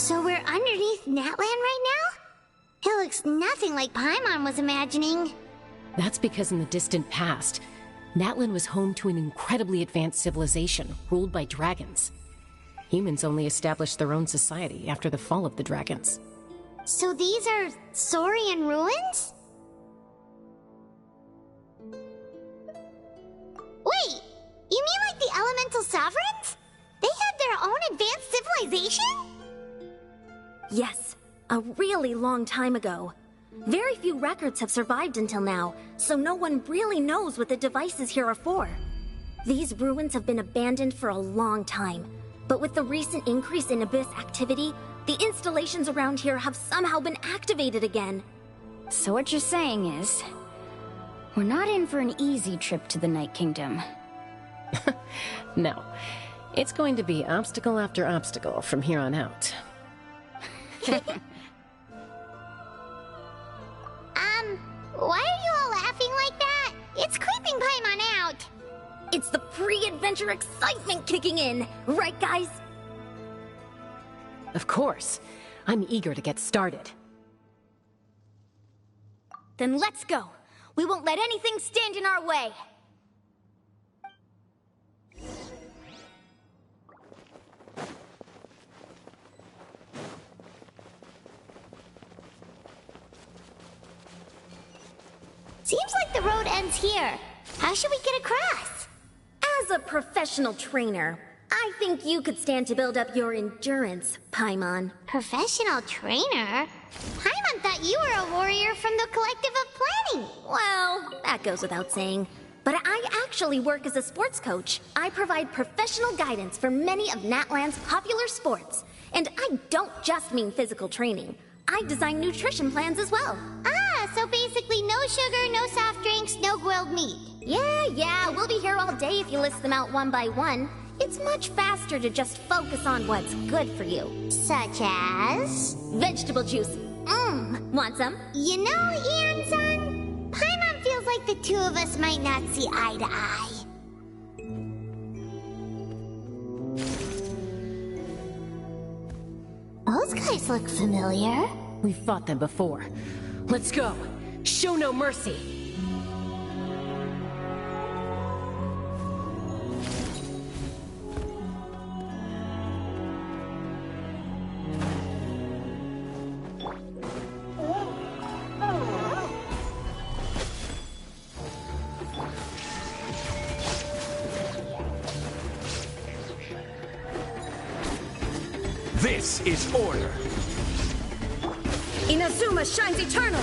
So we're underneath Natlan right now? It looks nothing like Paimon was imagining. That's because in the distant past, Natlan was home to an incredibly advanced civilization ruled by dragons. Humans only established their own society after the fall of the dragons. So these are Saurian ruins? Wait, you mean like the elemental sovereigns? They had their own advanced civilization? Yes, a really long time ago. Very few records have survived until now, so no one really knows what the devices here are for. These ruins have been abandoned for a long time, but with the recent increase in Abyss activity, the installations around here have somehow been activated again. So what you're saying is, we're not in for an easy trip to the Night Kingdom. No. It's going to be obstacle after obstacle from here on out. Why are you all laughing like that? It's creeping Paimon out. It's the pre-adventure excitement kicking in, right guys? Of course. I'm eager to get started. Then let's go. We won't let anything stand in our way. Seems like the road ends here. How should we get across? As a professional trainer, I think you could stand to build up your endurance, Paimon. Professional trainer? Paimon thought you were a warrior from the Collective of Planning. Well, that goes without saying. But I actually work as a sports coach. I provide professional guidance for many of Natlan's popular sports. And I don't just mean physical training. I design nutrition plans as well. So basically no sugar, no soft drinks, no grilled meat. Yeah, we'll be here all day if you list them out one by one. It's much faster to just focus on what's good for you. Such as? Vegetable juice. Want some? You know, Ian-san, Paimon feels like the two of us might not see eye to eye. Those guys look familiar. We've fought them before. Let's go. Show no mercy. This is order. Inazuma shines eternal!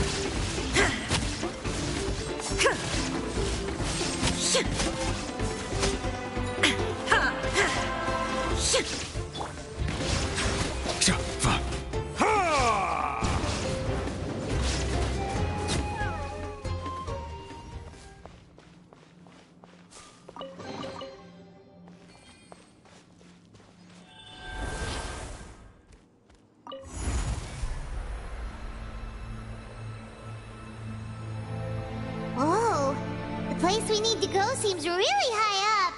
Whoa, the place we need to go seems really high up.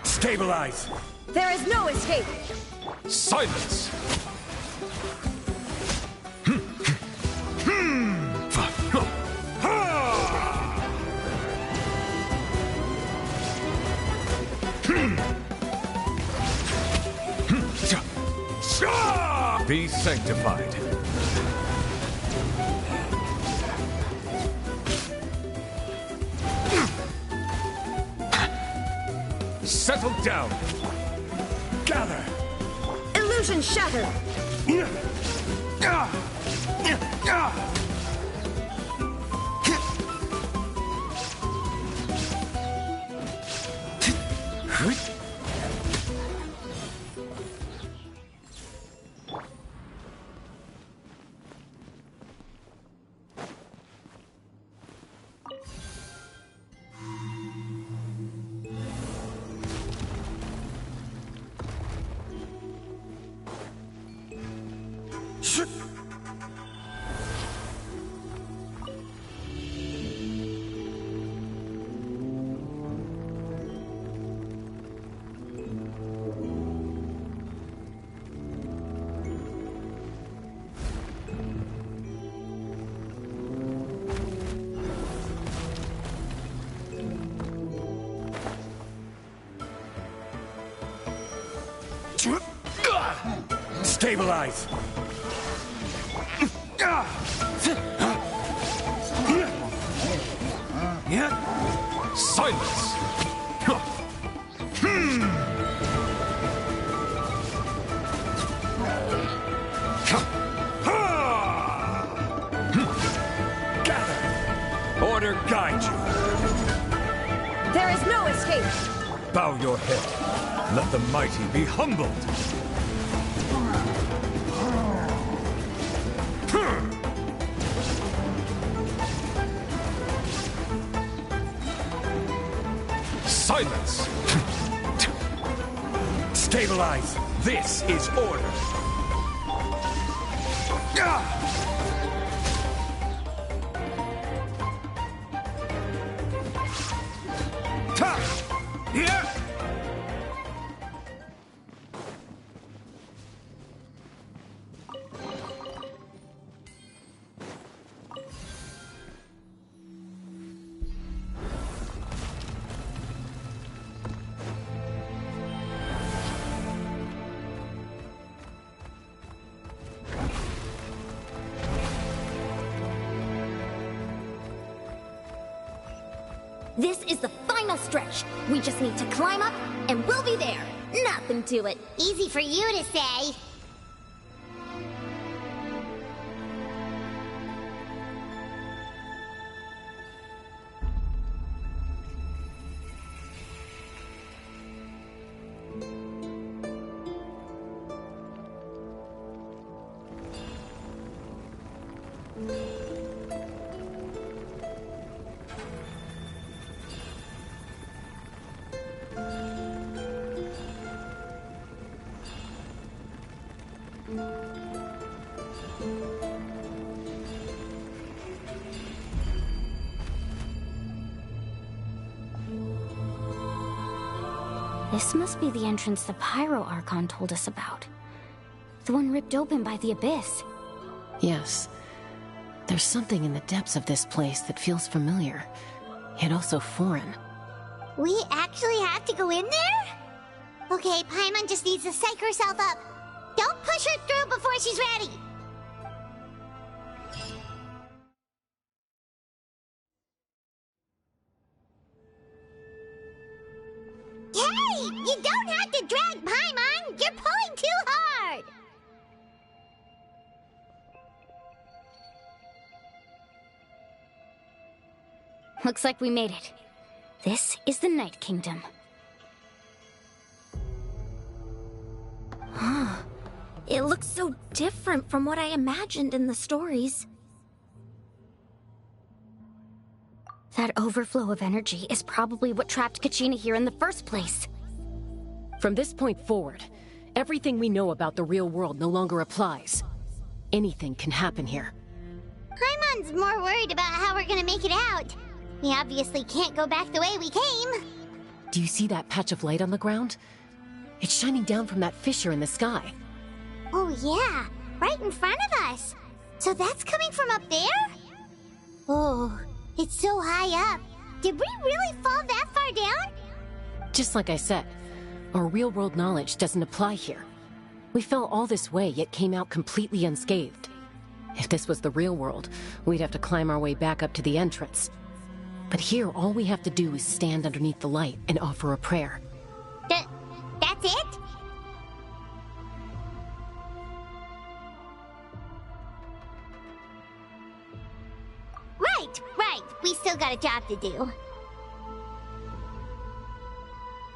Stabilize! There is no escape! Silence! Be sanctified. Settle down. Gather. Illusion shattered. Stabilize! Silence! Gather! Order guide you! There is no escape! Bow your head. Let the mighty be humbled. Silence! Stabilize! This is order! Here! This is the final stretch. We just need to climb up, and we'll be there. Nothing to it. Easy for you to say. This must be the entrance the Pyro Archon told us about. The one ripped open by the Abyss. Yes. There's something in the depths of this place that feels familiar, yet also foreign. We actually have to go in there? Okay, Paimon just needs to psych herself up. Don't push her through before she's ready. Hey! You don't have to drag Paimon! You're pulling too hard! Looks like we made it. This is the Night Kingdom. It looks so different from what I imagined in the stories. That overflow of energy is probably what trapped Kachina here in the first place. From this point forward, everything we know about the real world no longer applies. Anything can happen here. Paimon's more worried about how we're gonna make it out. We obviously can't go back the way we came. Do you see that patch of light on the ground? It's shining down from that fissure in the sky. Oh yeah, right in front of us. So that's coming from up there? Oh, it's so high up. Did we really fall that far down? Just like I said, our real-world knowledge doesn't apply here. We fell all this way, yet came out completely unscathed. If this was the real world, we'd have to climb our way back up to the entrance. But here, all we have to do is stand underneath the light and offer a prayer. That's it? Right. We still got a job to do.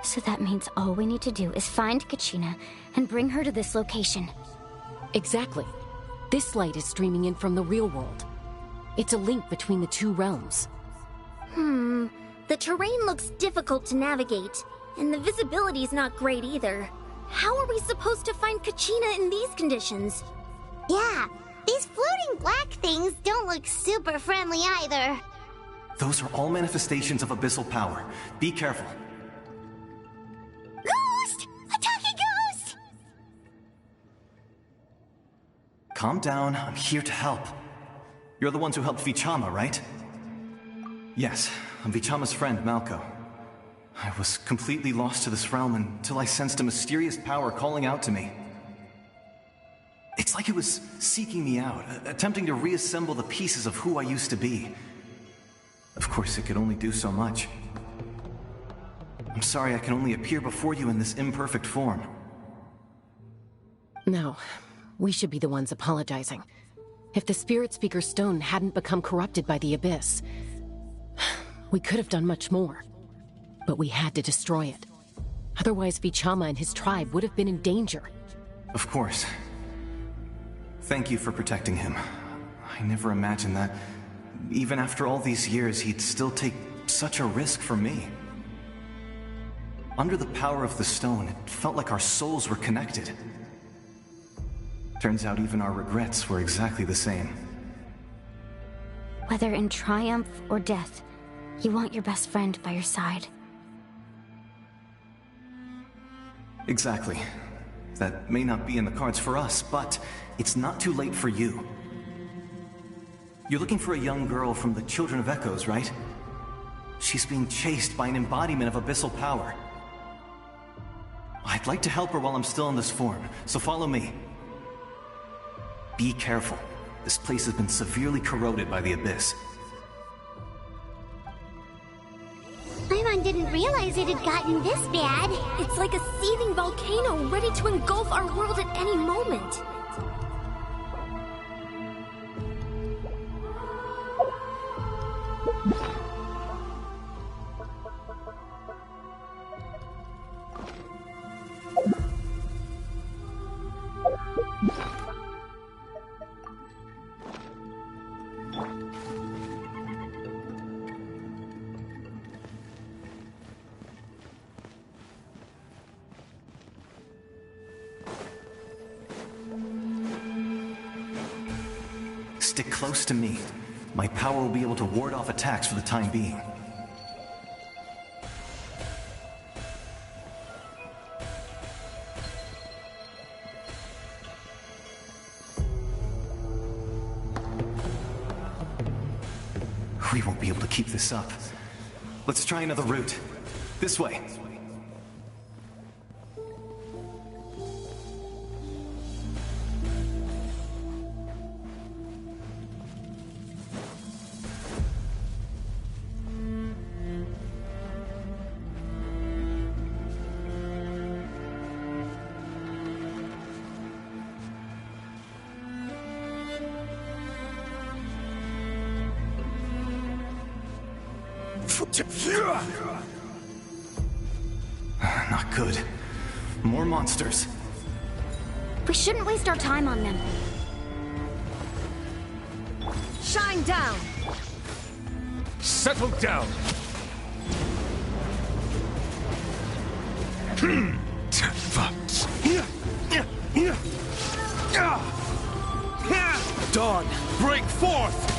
So that means all we need to do is find Kachina and bring her to this location. Exactly. This light is streaming in from the real world. It's a link between the two realms. The terrain looks difficult to navigate, and the visibility's not great either. How are we supposed to find Kachina in these conditions? Yeah, these floating black things don't look super friendly either. Those are all manifestations of abyssal power. Be careful. Ghost! A talking ghost! Calm down, I'm here to help. You're the ones who helped Vichama, right? Yes, I'm Vichama's friend, Malko. I was completely lost to this realm until I sensed a mysterious power calling out to me. It's like it was seeking me out, attempting to reassemble the pieces of who I used to be. Of course, it could only do so much. I'm sorry I can only appear before you in this imperfect form. No, we should be the ones apologizing. If the Spirit Speaker's stone hadn't become corrupted by the Abyss, we could have done much more. But we had to destroy it. Otherwise, Vichama and his tribe would have been in danger. Of course. Thank you for protecting him. I never imagined that, even after all these years, he'd still take such a risk for me. Under the power of the stone, it felt like our souls were connected. Turns out even our regrets were exactly the same. Whether in triumph or death, you want your best friend by your side. Exactly. That may not be in the cards for us, but it's not too late for you. You're looking for a young girl from the Children of Echoes, right? She's being chased by an embodiment of abyssal power. I'd like to help her while I'm still in this form, so follow me. Be careful. This place has been severely corroded by the Abyss. Paimon didn't realize it had gotten this bad. It's like a seething volcano ready to engulf our world at any moment. Stick close to me. My power will be able to ward off attacks for the time being. We won't be able to keep this up. Let's try another route. This way. Not good. More monsters. We shouldn't waste our time on them. Shine down! Settle down! Dawn, break forth!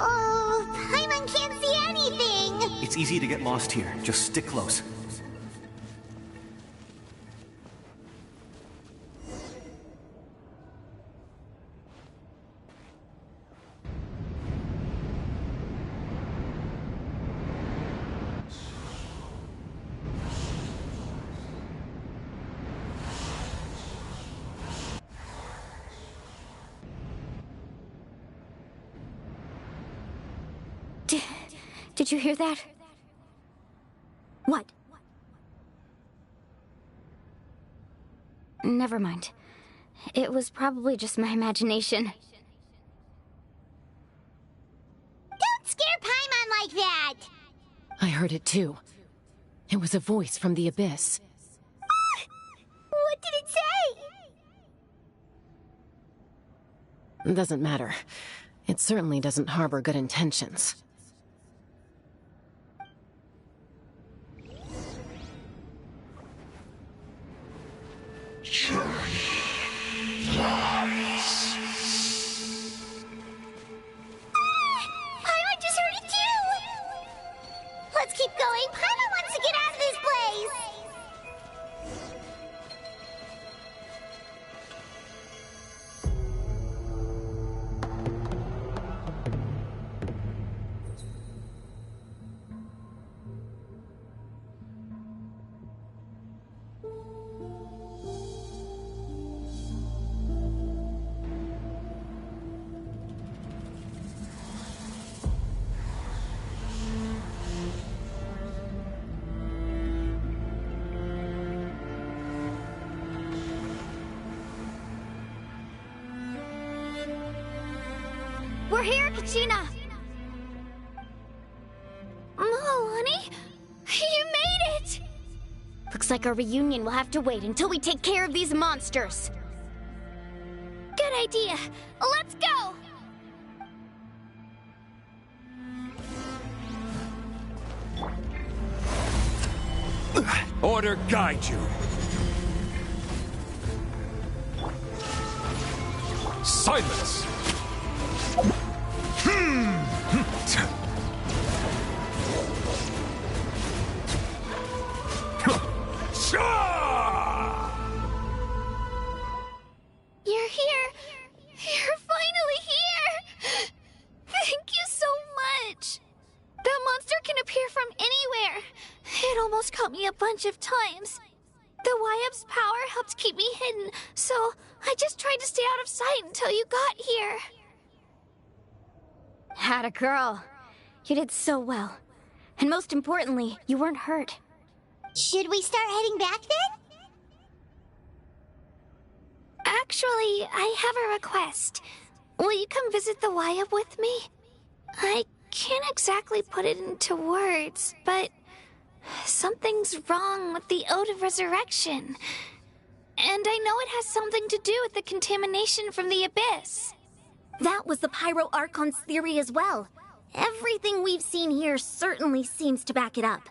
Oh, Paimon can't see anything! It's easy to get lost here. Just stick close. Did you hear that? What? Never mind. It was probably just my imagination. Don't scare Paimon like that! I heard it too. It was a voice from the Abyss. What did it say? Doesn't matter. It certainly doesn't harbor good intentions. Paimon just heard it too! Let's keep going. Paimon wants to get out of this place! We're here, Kachina! Honey? You made it! Looks like our reunion will have to wait until we take care of these monsters. Good idea. Let's go! Order guide you. Silence! You're here! You're finally here! Thank you so much! That monster can appear from anywhere. It almost caught me a bunch of times. The Wyab's power helped keep me hidden, so I just tried to stay out of sight until you got here. Atta girl. You did so well. And most importantly, you weren't hurt. Should we start heading back then? Actually, I have a request. Will you come visit the Wyab with me? I can't exactly put it into words, but something's wrong with the Ode of Resurrection. And I know it has something to do with the contamination from the Abyss. That was the Pyro Archon's theory as well. Everything we've seen here certainly seems to back it up.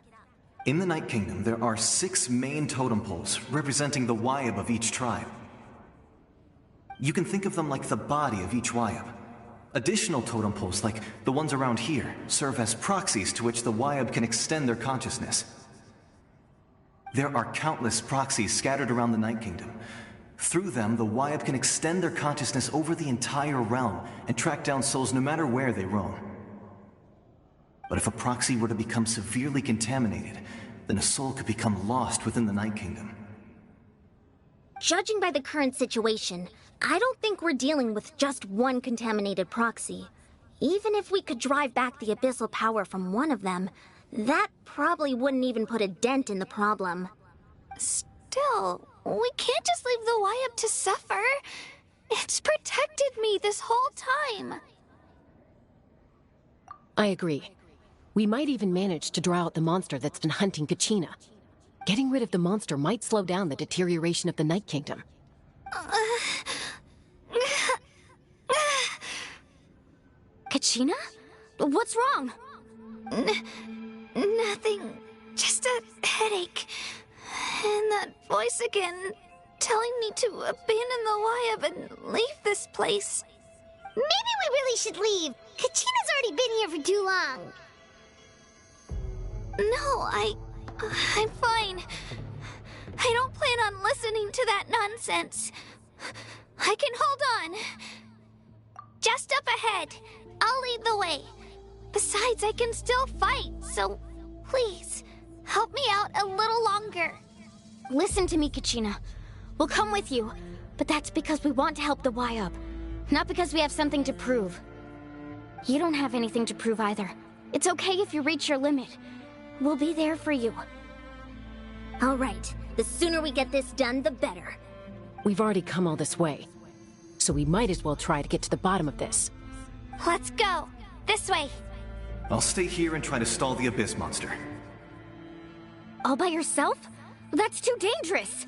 In the Night Kingdom, there are 6 main totem poles representing the Wyab of each tribe. You can think of them like the body of each Wyab. Additional totem poles, like the ones around here, serve as proxies to which the Wyab can extend their consciousness. There are countless proxies scattered around the Night Kingdom. Through them, the Wyab can extend their consciousness over the entire realm and track down souls no matter where they roam. But if a proxy were to become severely contaminated, then a soul could become lost within the Night Kingdom. Judging by the current situation, I don't think we're dealing with just one contaminated proxy. Even if we could drive back the abyssal power from one of them, that probably wouldn't even put a dent in the problem. Still, we can't just leave the Wyab to suffer. It's protected me this whole time. I agree. We might even manage to draw out the monster that's been hunting Kachina. Getting rid of the monster might slow down the deterioration of the Night Kingdom. Kachina? What's wrong? Nothing. Just a headache. And that voice again, telling me to abandon the Wyab and leave this place. Maybe we really should leave. Kachina's already been here for too long. No, I'm fine. I don't plan on listening to that nonsense. I can hold on. Just up ahead. I'll lead the way. Besides, I can still fight, so please, help me out a little longer. Listen to me, Kachina. We'll come with you, but that's because we want to help the Wyab, not because we have something to prove. You don't have anything to prove either. It's okay if you reach your limit. We'll be there for you. All right. The sooner we get this done, the better. We've already come all this way, so we might as well try to get to the bottom of this. Let's go. This way. I'll stay here and try to stall the Abyss monster. All by yourself? That's too dangerous.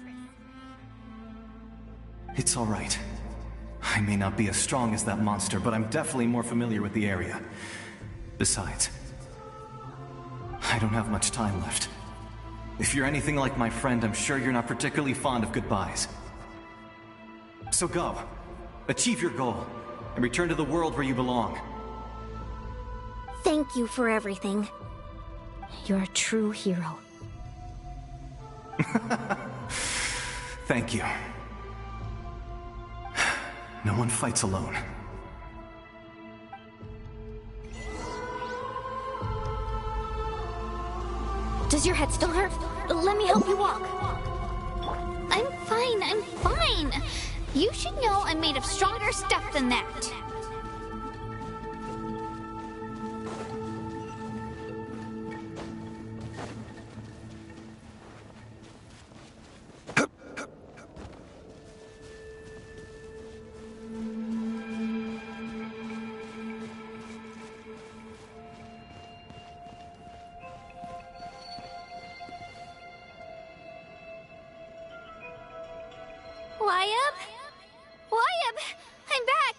It's all right. I may not be as strong as that monster, but I'm definitely more familiar with the area. Besides, I don't have much time left. If you're anything like my friend, I'm sure you're not particularly fond of goodbyes. So go. Achieve your goal, and return to the world where you belong. Thank you for everything. You're a true hero. Thank you. No one fights alone. Does your head still hurt? Let me help you walk. I'm fine. You should know I'm made of stronger stuff than that. Wyab! I'm back!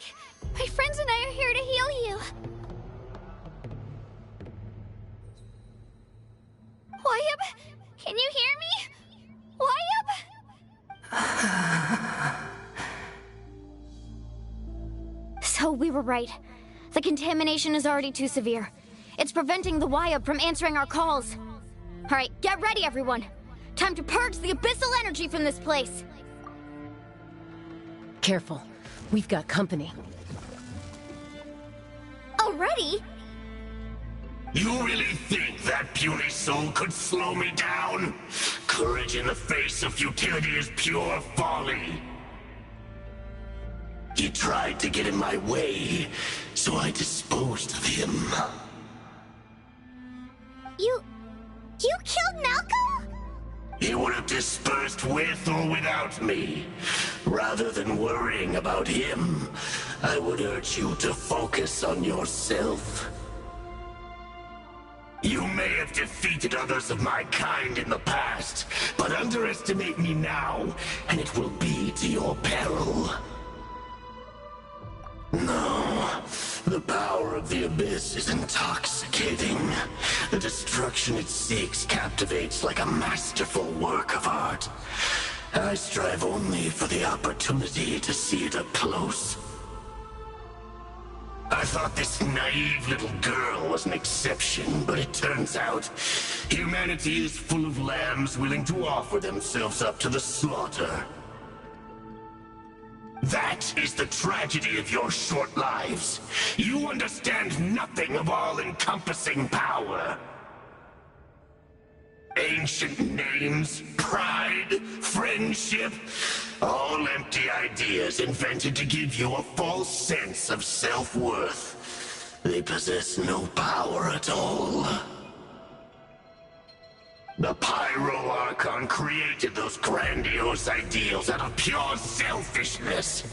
My friends and I are here to heal you. Wyab, can you hear me? Wyab? So we were right. The contamination is already too severe. It's preventing the Wyab from answering our calls. Alright, get ready everyone. Time to purge the abyssal energy from this place. Careful. We've got company. Already? You really think that puny soul could slow me down? Courage in the face of futility is pure folly. He tried to get in my way, so I disposed of him. You killed Malcolm? He would have dispersed with or without me. Rather than worrying about him, I would urge you to focus on yourself. You may have defeated others of my kind in the past, but underestimate me now, and it will be to your peril. No, the power of the Abyss is intoxicating. The destruction it seeks captivates like a masterful work of art. I strive only for the opportunity to see it up close. I thought this naive little girl was an exception, but it turns out humanity is full of lambs willing to offer themselves up to the slaughter. That is the tragedy of your short lives. You understand nothing of all-encompassing power. Ancient names, pride, friendship, all empty ideas invented to give you a false sense of self-worth. They possess no power at all. The Pyro Archon created those grandiose ideals out of pure selfishness.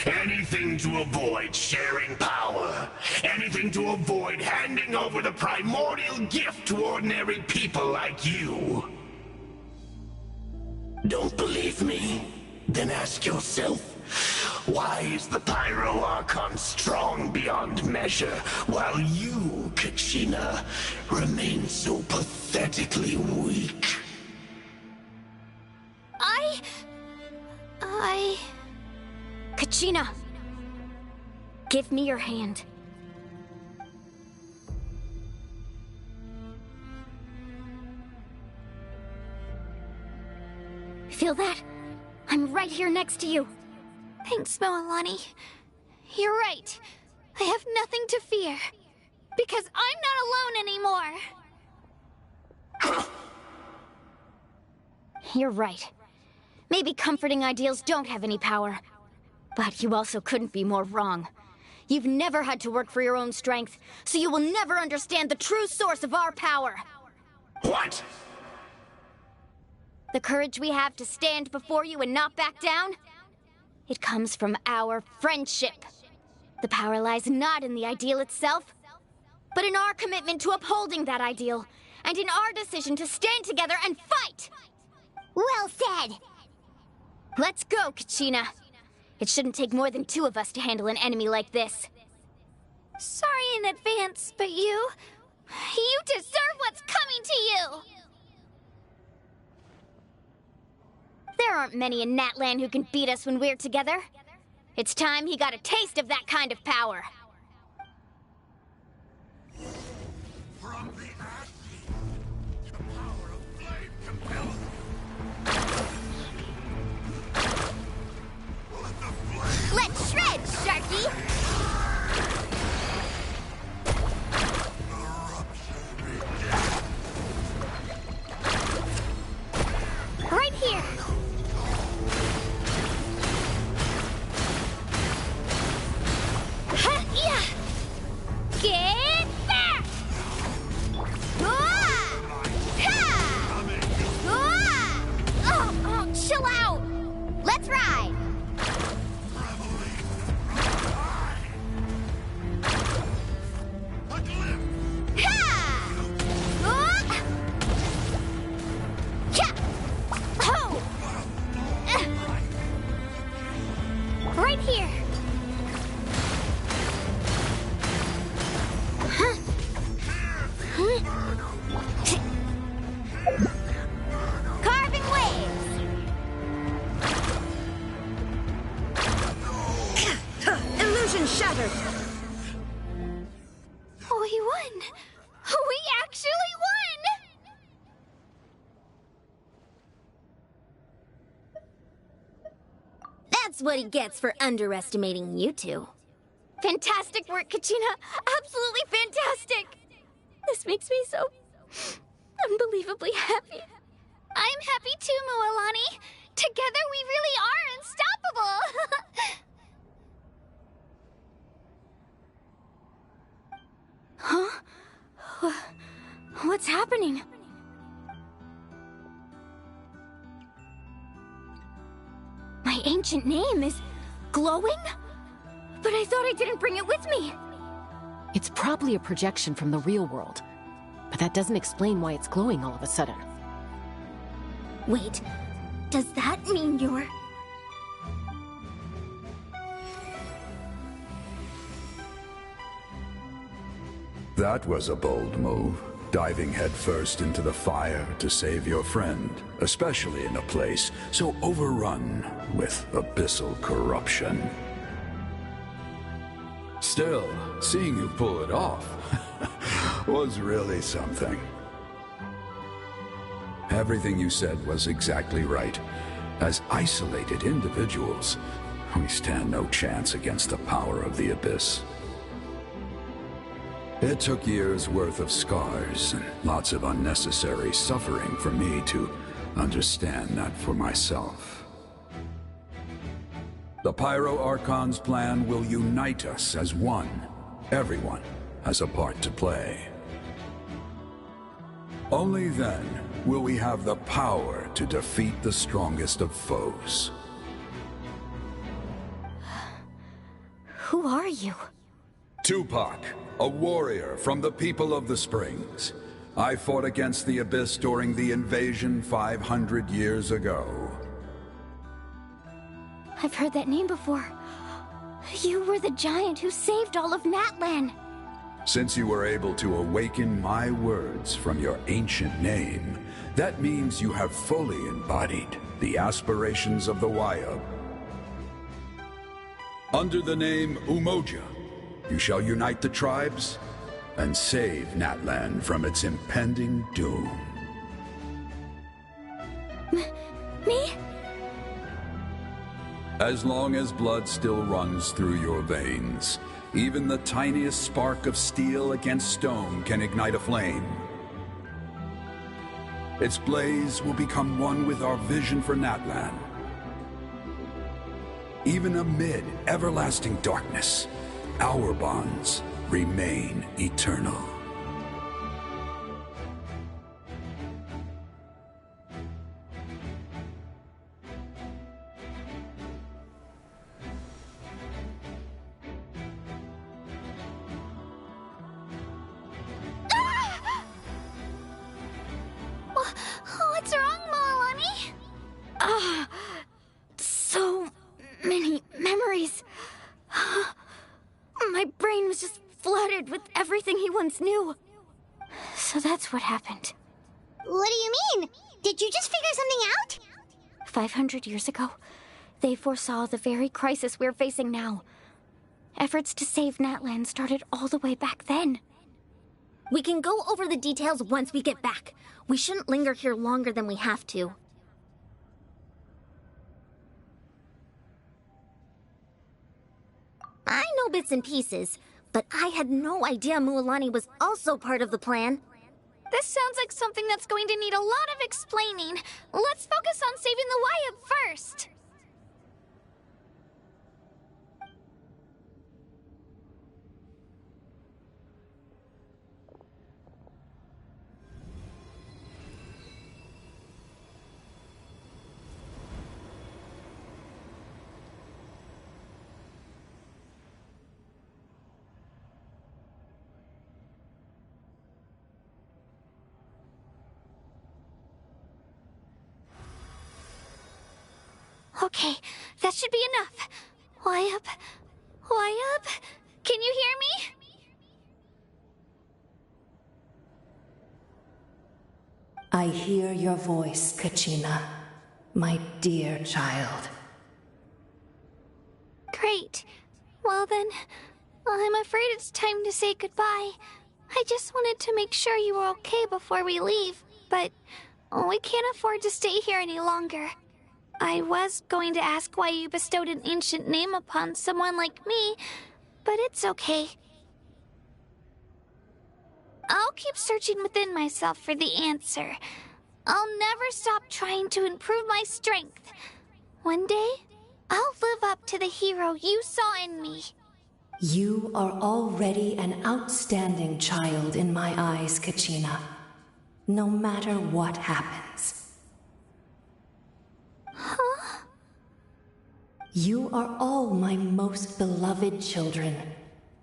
Anything to avoid sharing power. Anything to avoid handing over the primordial gift to ordinary people like you. Don't believe me? Then ask yourself, why is the Pyro Archon strong beyond measure, while you, Kachina, remain so pathetically weak? Kachina! Give me your hand. Feel that? I'm right here next to you. Thanks, Moalani. You're right. I have nothing to fear. Because I'm not alone anymore. You're right. Maybe comforting ideals don't have any power. But you also couldn't be more wrong. You've never had to work for your own strength, so you will never understand the true source of our power. What? The courage we have to stand before you and not back down? It comes from our friendship. The power lies not in the ideal itself, but in our commitment to upholding that ideal, and in our decision to stand together and fight! Well said! Let's go, Kachina. It shouldn't take more than 2 of us to handle an enemy like this. Sorry in advance, but you deserve what's coming to you! There aren't many in Natlan who can beat us when we're together. It's time he got a taste of that kind of power. From the ash, the power of flame compels. Let the flame. Let's shred, Sharky! Right here! Ha! Yeah! Get back! Ah! Ha! Ah! Oh, chill out! Let's ride! Ha! Ah! Yeah! Oh! Right here! Huh? Huh? Carving waves! Illusion shattered! We won! We actually won! That's what he gets for underestimating you two. Fantastic work, Kachina! Absolutely fantastic! This makes me so unbelievably happy. I'm happy too, Mualani. Together we really are unstoppable! Huh? What's happening? My ancient name is glowing? But I thought I didn't bring it with me. It's probably a projection from the real world, but that doesn't explain why it's glowing all of a sudden. Wait, does that mean you're... That was a bold move, diving headfirst into the fire to save your friend, especially in a place so overrun with abyssal corruption. Still, seeing you pull it off was really something. Everything you said was exactly right. As isolated individuals, we stand no chance against the power of the Abyss. It took years' worth of scars and lots of unnecessary suffering for me to understand that for myself. The Pyro Archon's plan will unite us as one. Everyone has a part to play. Only then will we have the power to defeat the strongest of foes. Who are you? Tupac, a warrior from the people of the Springs. I fought against the Abyss during the invasion 500 years ago. I've heard that name before. You were the giant who saved all of Natlan. Since you were able to awaken my words from your ancient name, that means you have fully embodied the aspirations of the Wayab. Under the name Umoja, you shall unite the tribes and save Natlan from its impending doom. Me? As long as blood still runs through your veins, even the tiniest spark of steel against stone can ignite a flame. Its blaze will become one with our vision for Natlan. Even amid everlasting darkness, our bonds remain eternal. What's wrong, Mualani? So many memories. everything he once knew. So that's what happened. What do you mean? Did you just figure something out? 500 years ago, they foresaw the very crisis we're facing now. Efforts to save Natlan started all the way back then. We can go over the details once we get back. We shouldn't linger here longer than we have to. I know bits and pieces, but I had no idea Mualani was also part of the plan. This sounds like something that's going to need a lot of explaining. Let's focus on saving the Wyatt first. Okay, that should be enough. Wyatt? Wyatt? Can you hear me? I hear your voice, Kachina, my dear child. Great. Well then, I'm afraid it's time to say goodbye. I just wanted to make sure you were okay before we leave, but we can't afford to stay here any longer. I was going to ask why you bestowed an ancient name upon someone like me, but it's okay. I'll keep searching within myself for the answer. I'll never stop trying to improve my strength. One day, I'll live up to the hero you saw in me. You are already an outstanding child in my eyes, Kachina. No matter what happens. Huh? You are all my most beloved children.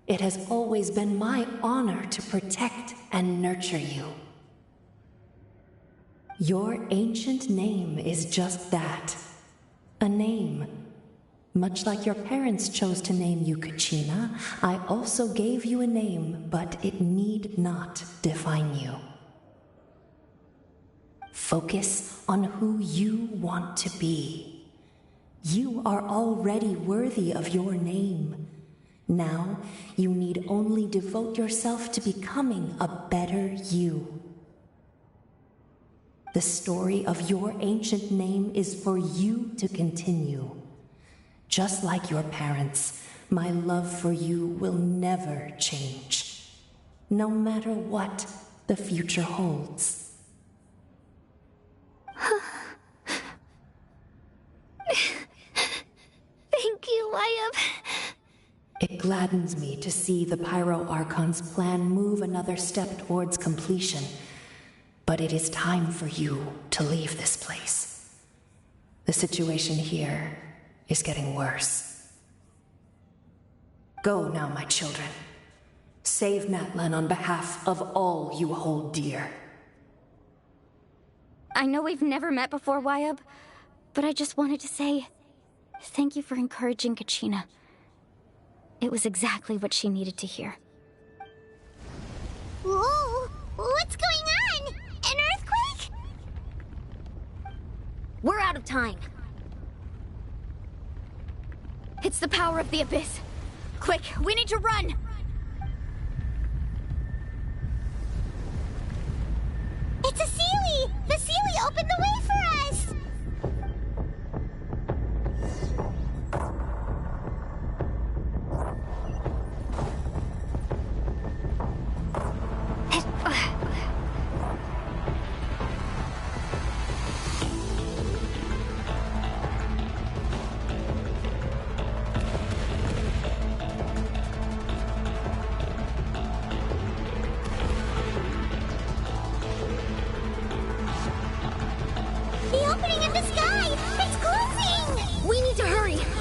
It has always been my honor to protect and nurture you. Your ancient name is just that. A name. Much like your parents chose to name you Kachina, I also gave you a name, but it need not define you. Focus on who you want to be. You are already worthy of your name. Now, you need only devote yourself to becoming a better you. The story of your ancient name is for you to continue. Just like your parents, my love for you will never change, no matter what the future holds. Thank you, Wyatt. It gladdens me to see the Pyro Archon's plan move another step towards completion. But it is time for you to leave this place. The situation here is getting worse. Go now, my children. Save Natlan on behalf of all you hold dear. I know we've never met before, Wyatt, but I just wanted to say thank you for encouraging Kachina. It was exactly what she needed to hear. Whoa! What's going on? An earthquake? We're out of time. It's the power of the Abyss. Quick, we need to run! It's a Sealy! The Sealy opened the way for us!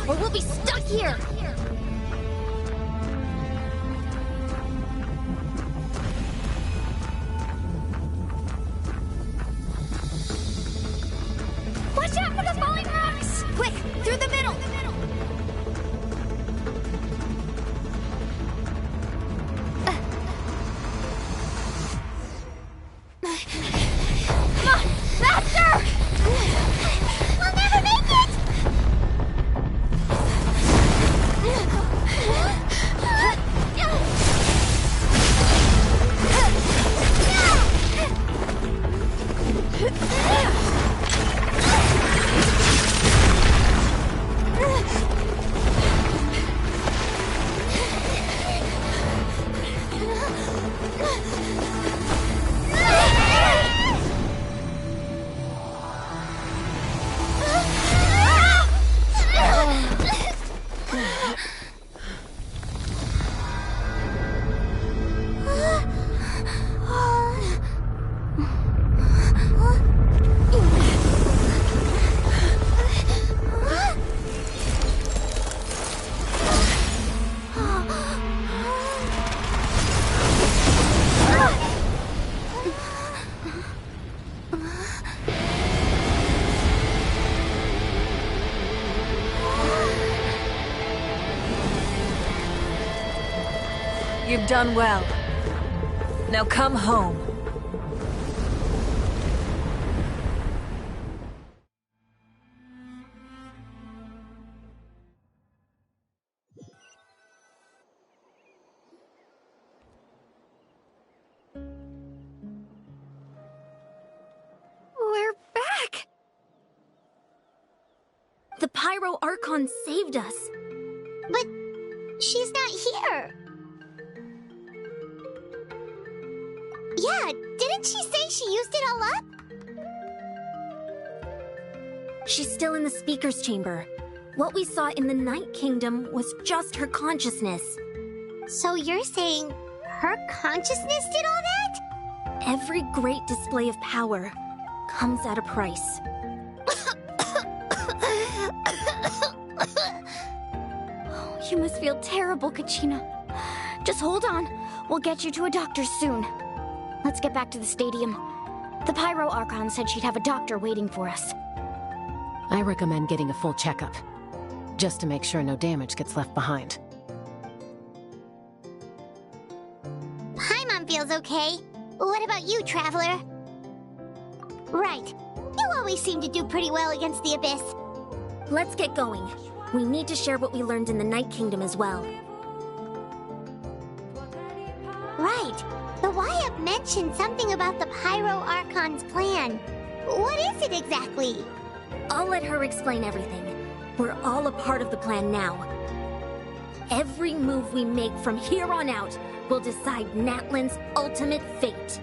Or we'll be stuck here! Watch out for the falling rocks! Quick, through the middle! You've done well. Now come home. We're back! The Pyro Archon saved us. But she's not here. Yeah, didn't she say she used it all up? She's still in the speaker's chamber. What we saw in the Night Kingdom was just her consciousness. So you're saying her consciousness did all that? Every great display of power comes at a price. You must feel terrible, Kachina. Just hold on. We'll get you to a doctor soon. Let's get back to the stadium. The Pyro Archon said she'd have a doctor waiting for us. I recommend getting a full checkup, just to make sure no damage gets left behind. Paimon feels okay. What about you, Traveler? Right. You always seem to do pretty well against the Abyss. Let's get going. We need to share what we learned in the Night Kingdom as well. Right. The Wyatt mentioned something about the Pyro Archon's plan. What is it exactly? I'll let her explain everything. We're all a part of the plan now. Every move we make from here on out will decide Natlan's ultimate fate.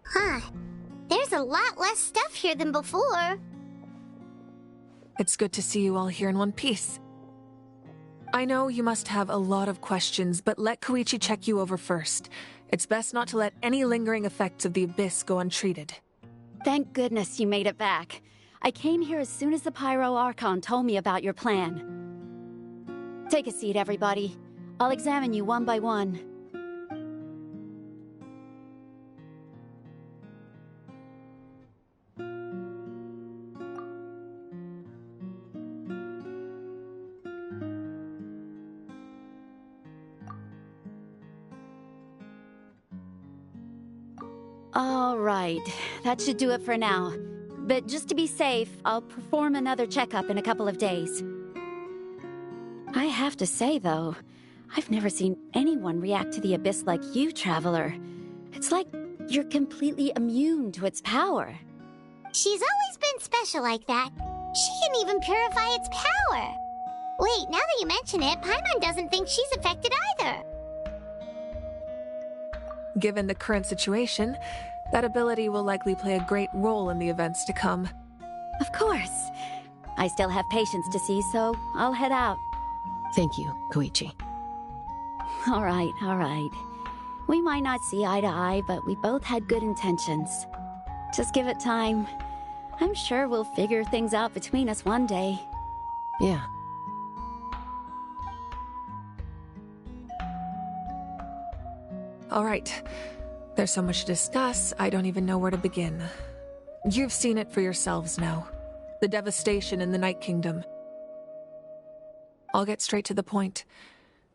Huh. There's a lot less stuff here than before. It's good to see you all here in one piece. I know you must have a lot of questions, but let Koichi check you over first. It's best not to let any lingering effects of the Abyss go untreated. Thank goodness you made it back. I came here as soon as the Pyro Archon told me about your plan. Take a seat, everybody. I'll examine you one by one. All right, that should do it for now. But just to be safe, I'll perform another checkup in a couple of days. I have to say, though, I've never seen anyone react to the Abyss like you, Traveler. It's like you're completely immune to its power. She's always been special like that. She can even purify its power. Wait, now that you mention it, Paimon doesn't think she's affected either. Given the current situation, that ability will likely play a great role in the events to come. Of course. I still have patients to see, so I'll head out. Thank you, Koichi. All right. We might not see eye to eye, but we both had good intentions. Just give it time. I'm sure we'll figure things out between us one day. Yeah. All right. There's so much to discuss, I don't even know where to begin. You've seen it for yourselves now. The devastation in the Night Kingdom. I'll get straight to the point.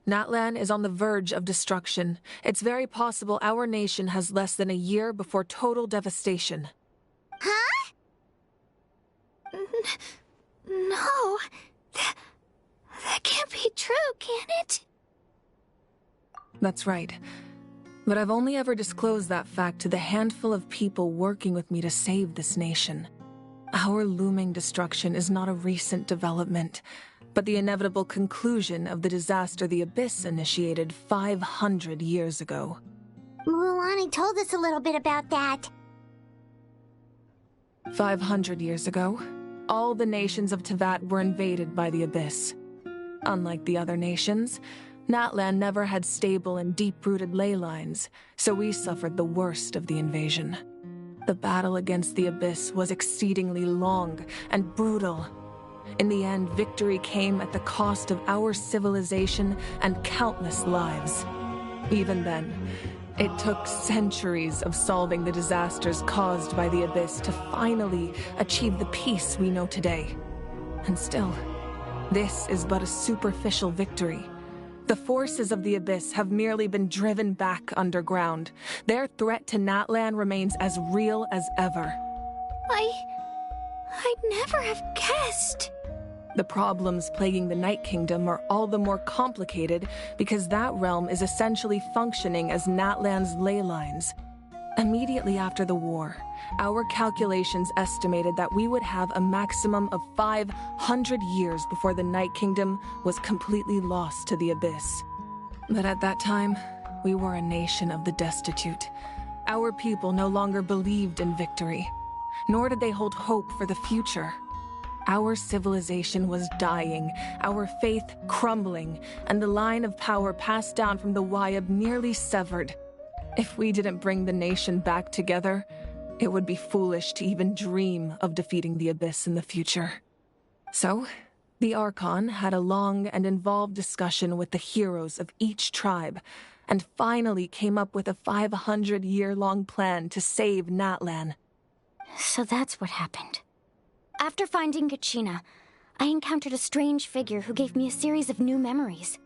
Natlan is on the verge of destruction. It's very possible our nation has less than a year before total devastation. Huh? No. That can't be true, can it? That's right. But I've only ever disclosed that fact to the handful of people working with me to save this nation. Our looming destruction is not a recent development, but the inevitable conclusion of the disaster the Abyss initiated 500 years ago. Mulan told us a little bit about that. 500 years ago, all the nations of Teyvat were invaded by the Abyss. Unlike the other nations, Natlan never had stable and deep-rooted ley lines, so we suffered the worst of the invasion. The battle against the Abyss was exceedingly long and brutal. In the end, victory came at the cost of our civilization and countless lives. Even then, it took centuries of solving the disasters caused by the Abyss to finally achieve the peace we know today. And still, this is but a superficial victory. The forces of the Abyss have merely been driven back underground. Their threat to Natlan remains as real as ever. I'd never have guessed. The problems plaguing the Night Kingdom are all the more complicated because that realm is essentially functioning as Natlan's ley lines. Immediately after the war, our calculations estimated that we would have a maximum of 500 years before the Night Kingdom was completely lost to the Abyss. But at that time, we were a nation of the destitute. Our people no longer believed in victory, nor did they hold hope for the future. Our civilization was dying, our faith crumbling, and the line of power passed down from the Wayab nearly severed. If we didn't bring the nation back together, it would be foolish to even dream of defeating the Abyss in the future. So, the Archon had a long and involved discussion with the heroes of each tribe, and finally came up with a 500-year-long plan to save Natlan. So that's what happened. After finding Kachina, I encountered a strange figure who gave me a series of new memories.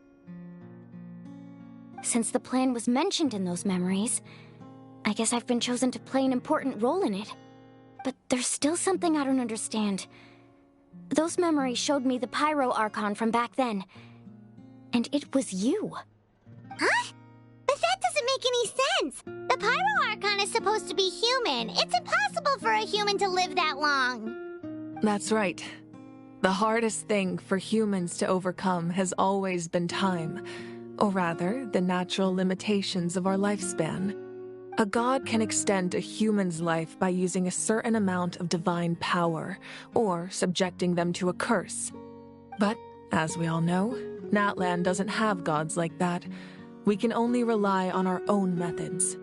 Since the plan was mentioned in those memories, I guess I've been chosen to play an important role in it. But there's still something I don't understand. Those memories showed me the Pyro Archon from back then. And it was you. Huh? But that doesn't make any sense. The Pyro Archon is supposed to be human. It's impossible for a human to live that long. That's right. The hardest thing for humans to overcome has always been time, or rather, the natural limitations of our lifespan. A god can extend a human's life by using a certain amount of divine power, or subjecting them to a curse. But, as we all know, Natlan doesn't have gods like that. We can only rely on our own methods.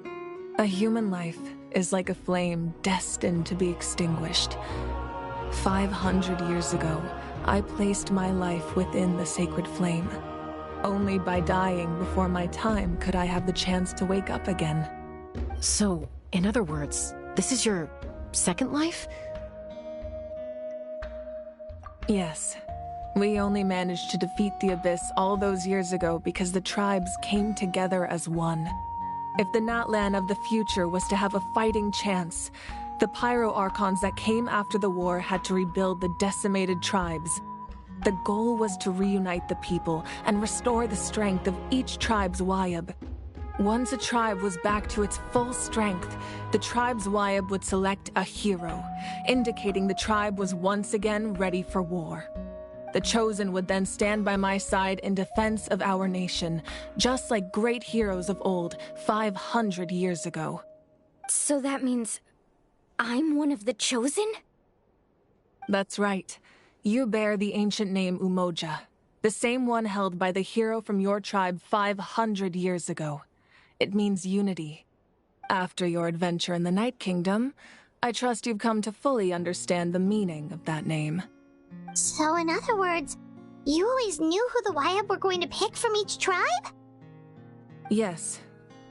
A human life is like a flame destined to be extinguished. 500 years ago, I placed my life within the sacred flame. Only by dying before my time could I have the chance to wake up again. So, in other words, this is your second life? Yes. We only managed to defeat the Abyss all those years ago because the tribes came together as one. If the Natlan of the future was to have a fighting chance, the Pyro Archons that came after the war had to rebuild the decimated tribes. The goal was to reunite the people and restore the strength of each tribe's Wayab. Once a tribe was back to its full strength, the tribe's Wayab would select a hero, indicating the tribe was once again ready for war. The Chosen would then stand by my side in defense of our nation, just like great heroes of old 500 years ago. So that means I'm one of the Chosen? That's right. You bear the ancient name Umoja, the same one held by the hero from your tribe 500 years ago. It means unity. After your adventure in the Night Kingdom, I trust you've come to fully understand the meaning of that name. So in other words, you always knew who the Wayab were going to pick from each tribe? Yes.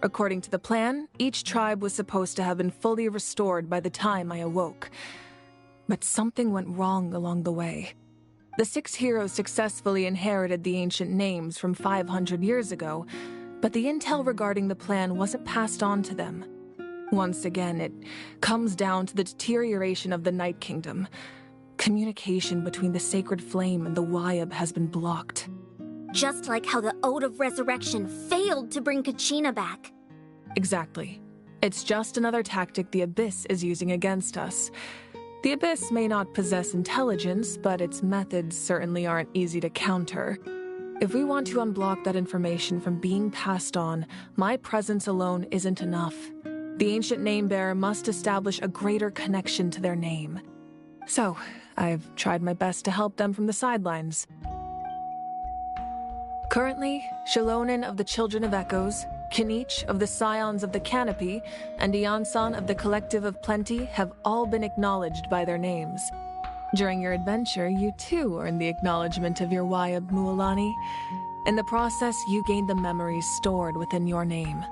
According to the plan, each tribe was supposed to have been fully restored by the time I awoke. But something went wrong along the way. The 6 heroes successfully inherited the ancient names from 500 years ago, but the intel regarding the plan wasn't passed on to them. Once again, it comes down to the deterioration of the Night Kingdom. Communication between the Sacred Flame and the Wayab has been blocked. Just like how the Ode of Resurrection failed to bring Kachina back. Exactly. It's just another tactic the Abyss is using against us. The Abyss may not possess intelligence, but its methods certainly aren't easy to counter. If we want to unblock that information from being passed on, my presence alone isn't enough. The ancient name-bearer must establish a greater connection to their name. So, I've tried my best to help them from the sidelines. Currently, Shilonen of the Children of Echoes, Kinich of the Scions of the Canopy, and Iansan of the Collective of Plenty have all been acknowledged by their names. During your adventure, you too earned the acknowledgement of your Wayab Mualani. In the process, you gained the memories stored within your name.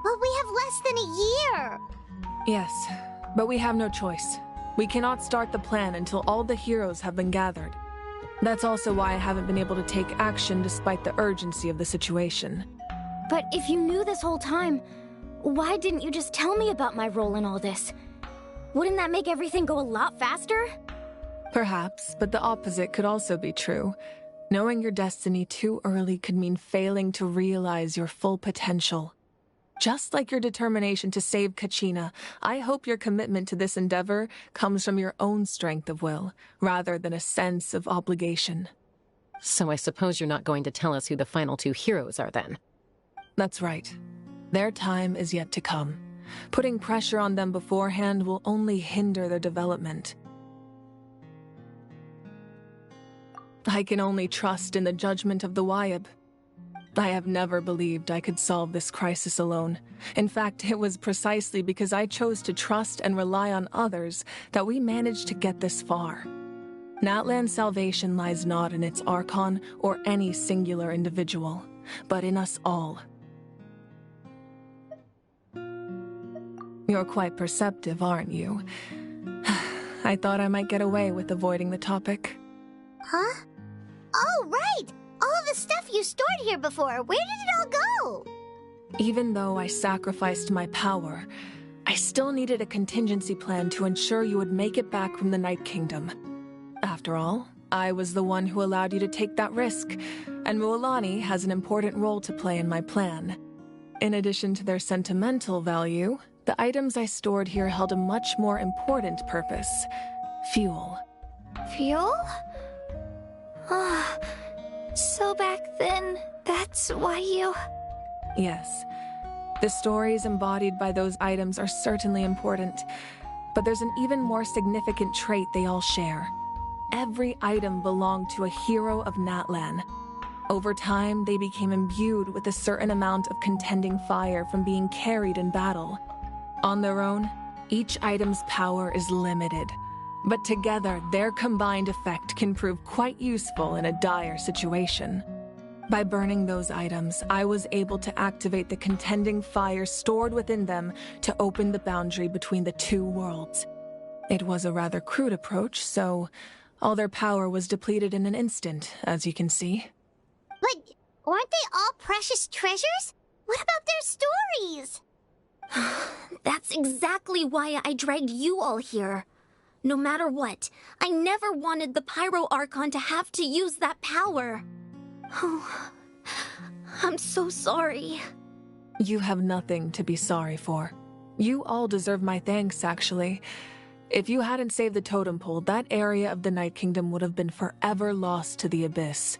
But we have less than a year! Yes, but we have no choice. We cannot start the plan until all the heroes have been gathered. That's also why I haven't been able to take action despite the urgency of the situation. But if you knew this whole time, why didn't you just tell me about my role in all this? Wouldn't that make everything go a lot faster? Perhaps, but the opposite could also be true. Knowing your destiny too early could mean failing to realize your full potential. Just like your determination to save Kachina, I hope your commitment to this endeavor comes from your own strength of will, rather than a sense of obligation. So I suppose you're not going to tell us who the final two heroes are then? That's right. Their time is yet to come. Putting pressure on them beforehand will only hinder their development. I can only trust in the judgment of the Wayab. I have never believed I could solve this crisis alone. In fact, it was precisely because I chose to trust and rely on others that we managed to get this far. Natlan's salvation lies not in its Archon or any singular individual, but in us all. You're quite perceptive, aren't you? I thought I might get away with avoiding the topic. Huh? Oh, right! All of the stuff you stored here before, where did it all go? Even though I sacrificed my power, I still needed a contingency plan to ensure you would make it back from the Night Kingdom. After all, I was the one who allowed you to take that risk, and Mualani has an important role to play in my plan. In addition to their sentimental value, the items I stored here held a much more important purpose: fuel. Fuel? Ah, so back then, that's why you... Yes. The stories embodied by those items are certainly important, but there's an even more significant trait they all share. Every item belonged to a hero of Natlan. Over time, they became imbued with a certain amount of contending fire from being carried in battle. On their own, each item's power is limited, but together, their combined effect can prove quite useful in a dire situation. By burning those items, I was able to activate the contending fire stored within them to open the boundary between the two worlds. It was a rather crude approach, so all their power was depleted in an instant, as you can see. But weren't they all precious treasures? What about their stories? That's exactly why I dragged you all here. No matter what, I never wanted the Pyro Archon to have to use that power. Oh, I'm so sorry. You have nothing to be sorry for. You all deserve my thanks, actually. If you hadn't saved the totem pole, that area of the Night Kingdom would have been forever lost to the abyss.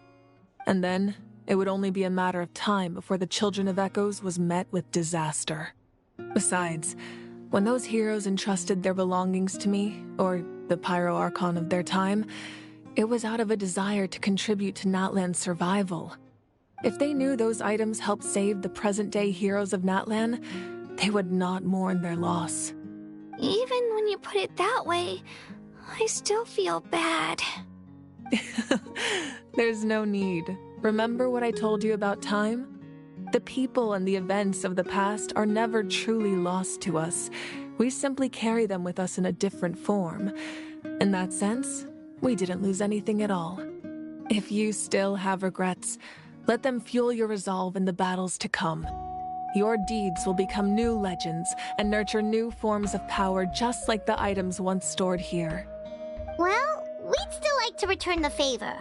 And then, it would only be a matter of time before the Children of Echoes was met with disaster. Besides, when those heroes entrusted their belongings to me, or the Pyro Archon of their time, it was out of a desire to contribute to Natlan's survival. If they knew those items helped save the present-day heroes of Natlan, they would not mourn their loss. Even when you put it that way, I still feel bad. There's no need. Remember what I told you about time? The people and the events of the past are never truly lost to us. We simply carry them with us in a different form. In that sense, we didn't lose anything at all. If you still have regrets, let them fuel your resolve in the battles to come. Your deeds will become new legends and nurture new forms of power just like the items once stored here. Well, we'd still like to return the favor.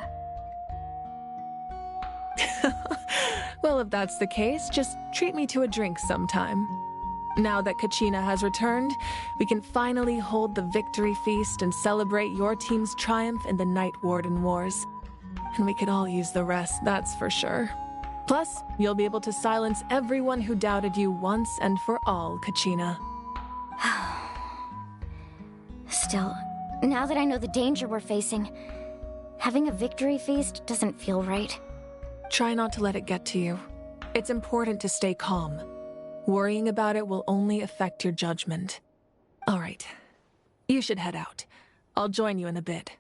Well, if that's the case, just treat me to a drink sometime. Now that Kachina has returned, we can finally hold the victory feast and celebrate your team's triumph in the Night Warden Wars. And we could all use the rest, that's for sure. Plus, you'll be able to silence everyone who doubted you once and for all, Kachina. Still, now that I know the danger we're facing, having a victory feast doesn't feel right. Try not to let it get to you. It's important to stay calm. Worrying about it will only affect your judgment. All right. You should head out. I'll join you in a bit.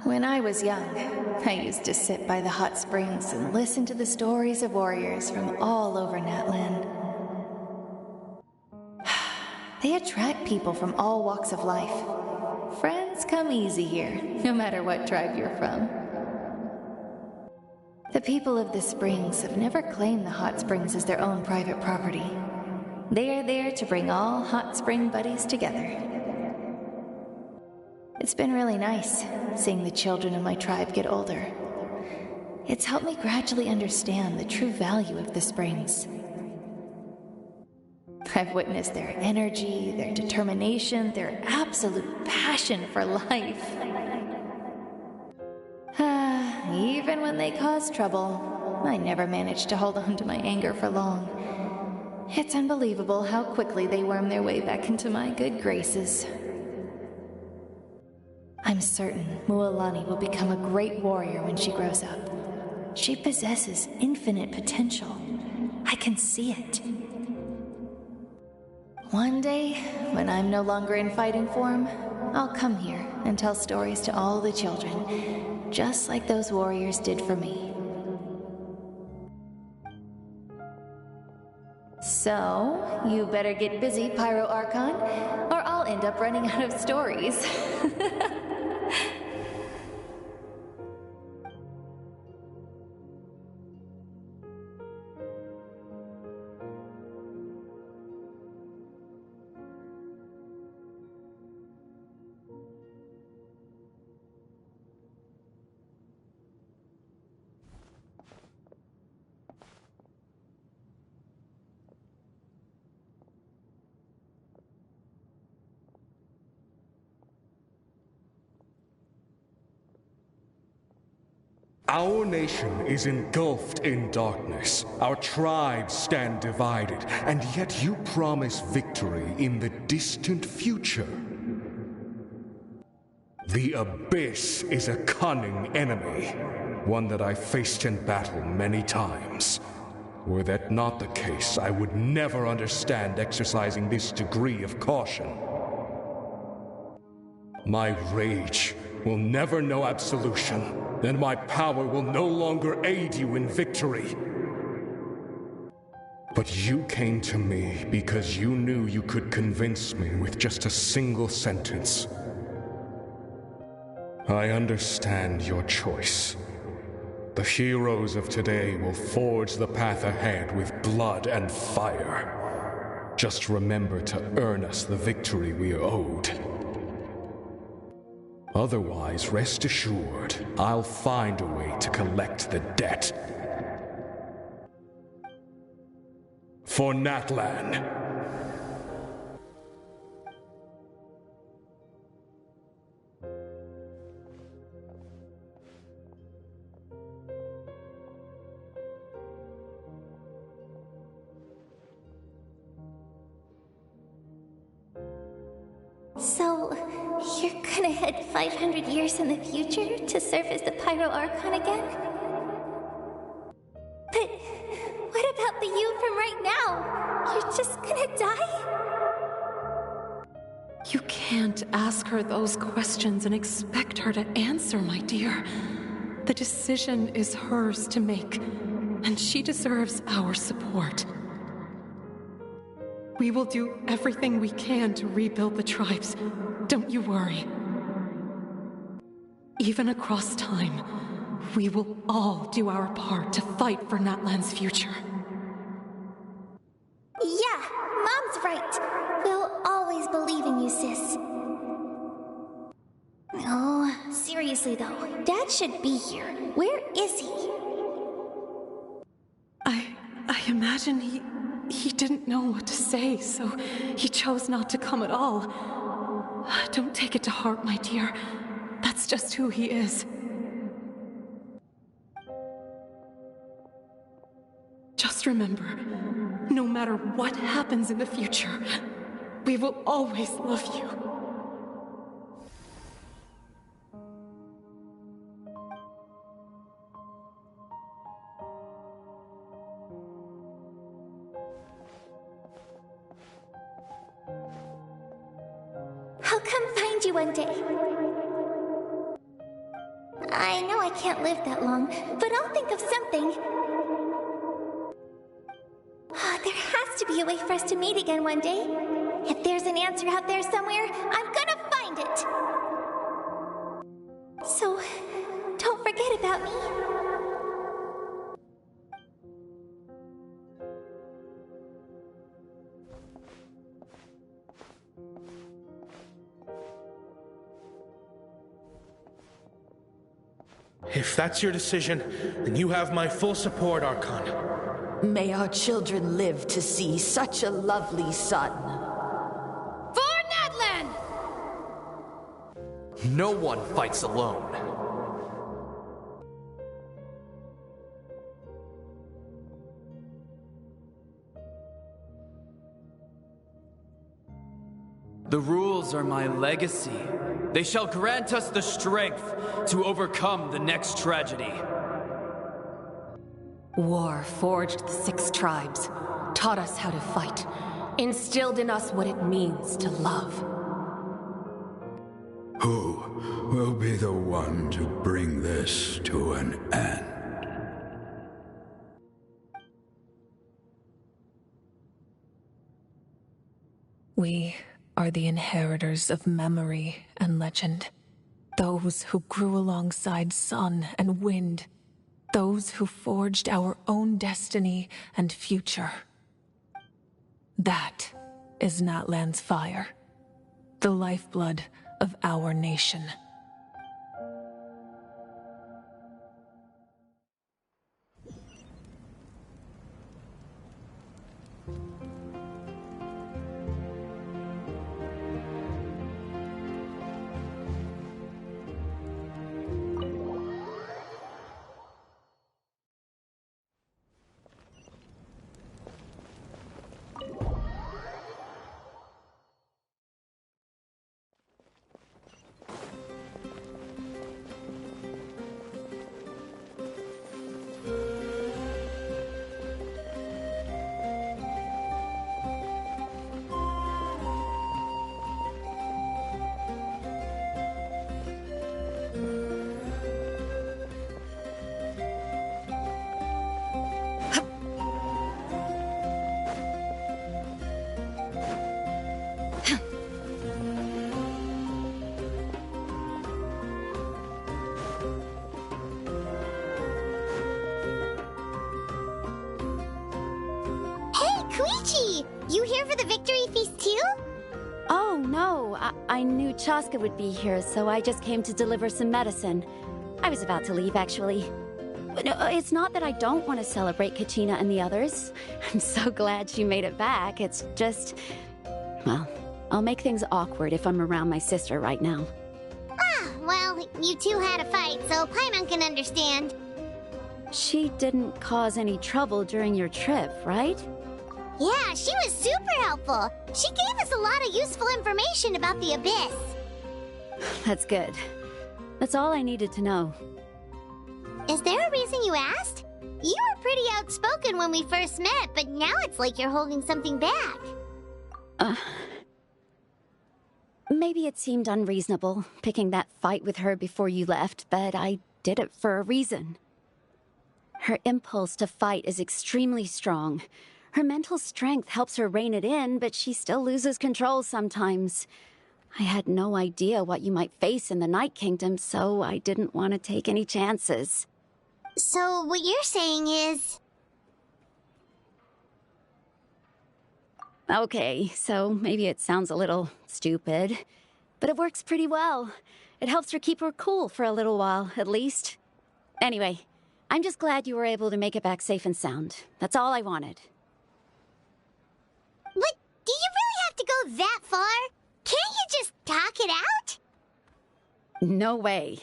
When I was young, I used to sit by the hot springs and listen to the stories of warriors from all over Natlan. They attract people from all walks of life. Friends come easy here, no matter what tribe you're from. The people of the springs have never claimed the hot springs as their own private property. They are there to bring all hot spring buddies together. It's been really nice, seeing the children of my tribe get older. It's helped me gradually understand the true value of the springs. I've witnessed their energy, their determination, their absolute passion for life. Even when they cause trouble, I never managed to hold on to my anger for long. It's unbelievable how quickly they worm their way back into my good graces. I'm certain Mualani will become a great warrior when she grows up. She possesses infinite potential. I can see it. One day, when I'm no longer in fighting form, I'll come here and tell stories to all the children, just like those warriors did for me. So, you better get busy, Pyro Archon, or I'll end up running out of stories. Our nation is engulfed in darkness. Our tribes stand divided, and yet you promise victory in the distant future. The Abyss is a cunning enemy, one that I faced in battle many times. Were that not the case, I would never understand exercising this degree of caution. My rage will never know absolution, and my power will no longer aid you in victory. But you came to me because you knew you could convince me with just a single sentence. I understand your choice. The heroes of today will forge the path ahead with blood and fire. Just remember to earn us the victory we are owed. Otherwise, rest assured, I'll find a way to collect the debt. For Natlan. So, you're gonna head 500 years in the future to serve as the Pyro Archon again? But what about the you from right now? You're just gonna die? You can't ask her those questions and expect her to answer, my dear. The decision is hers to make, and she deserves our support. We will do everything we can to rebuild the tribes. Don't you worry. even across time, we will all do our part to fight for Natlan's future. Yeah, Mom's right. We'll always believe in you, sis. Oh, seriously though, Dad should be here. Where is he? I imagine he didn't know what to say, so he chose not to come at all. Don't take it to heart, my dear. That's just who he is. Just remember, no matter what happens in the future, we will always love you. I'll come find you one day. I know I can't live that long, but I'll think of something. There has to be a way for us to meet again one day. If there's an answer out there somewhere, I'm gonna find it. So, don't forget about me. If that's your decision, then you have my full support, Archon. May our children live to see such a lovely son. For Natlan! No one fights alone. The rules are my legacy. They shall grant us the strength to overcome the next tragedy. War forged the 6 tribes, taught us how to fight, instilled in us what it means to love. Who will be the one to bring this to an end? We are the inheritors of memory and legend. Those who grew alongside sun and wind. Those who forged our own destiny and future. That is Natlan's fire, the lifeblood of our nation. You here for the victory feast too? Oh, no. I knew Chaska would be here, so I just came to deliver some medicine. I was about to leave, actually. No, it's not that I don't want to celebrate Kachina and the others. I'm so glad she made it back. It's just... well, I'll make things awkward if I'm around my sister right now. Ah, well, you two had a fight, so Paimon can understand. She didn't cause any trouble during your trip, right? Yeah, she was super helpful. She gave us a lot of useful information about the Abyss. That's good. That's all I needed to know. Is there a reason you asked? You were pretty outspoken when we first met, but now it's like you're holding something back. Maybe it seemed unreasonable, picking that fight with her before you left, but I did it for a reason. Her impulse to fight is extremely strong. Her mental strength helps her rein it in, but she still loses control sometimes. I had no idea what you might face in the Night Kingdom, so I didn't want to take any chances. So what you're saying is... Okay, so maybe it sounds a little stupid, but it works pretty well. It helps her keep her cool for a little while, at least. Anyway, I'm just glad you were able to make it back safe and sound. That's all I wanted. But do you really have to go that far? Can't you just talk it out? No way.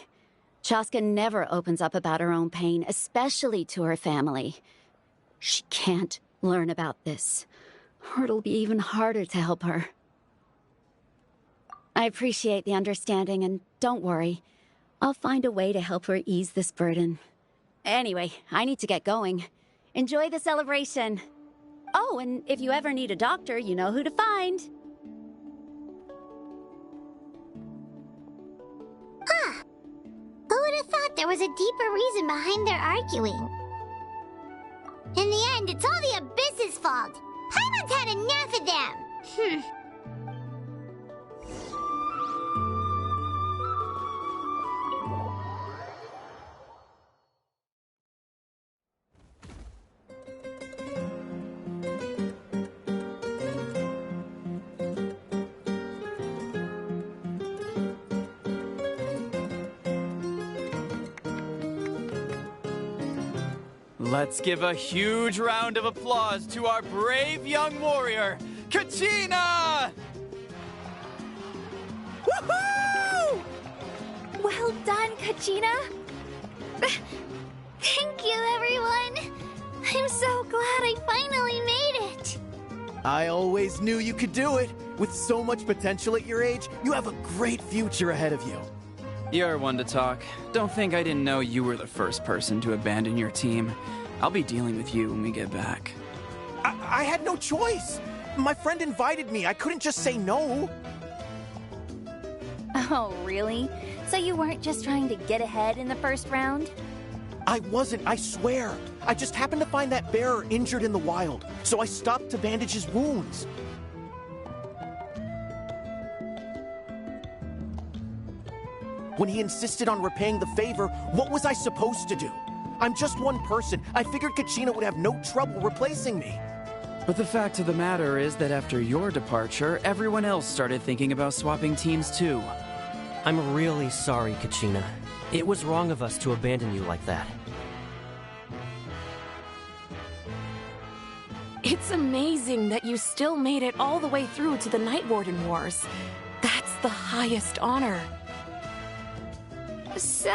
Chaska never opens up about her own pain, especially to her family. She can't learn about this, or it'll be even harder to help her. I appreciate the understanding, and don't worry. I'll find a way to help her ease this burden. Anyway, I need to get going. Enjoy the celebration. Oh, and if you ever need a doctor, you know who to find. Huh. Who would have thought there was a deeper reason behind their arguing? In the end, it's all the Abyss's fault. Paimon's had enough of them. Let's give a huge round of applause to our brave young warrior, Kachina! Woohoo! Well done, Kachina. Thank you, everyone. I'm so glad I finally made it. I always knew you could do it. With so much potential at your age, you have a great future ahead of you. You're one to talk. Don't think I didn't know you were the first person to abandon your team. I'll be dealing with you when we get back. I had no choice. My friend invited me. I couldn't just say no. Oh, really? So you weren't just trying to get ahead in the first round? I wasn't, I swear. I just happened to find that bearer injured in the wild, so I stopped to bandage his wounds. When he insisted on repaying the favor, what was I supposed to do? I'm just one person. I figured Kachina would have no trouble replacing me. But the fact of the matter is that after your departure, everyone else started thinking about swapping teams too. I'm really sorry, Kachina. It was wrong of us to abandon you like that. It's amazing that you still made it all the way through to the Night Warden Wars. That's the highest honor. So,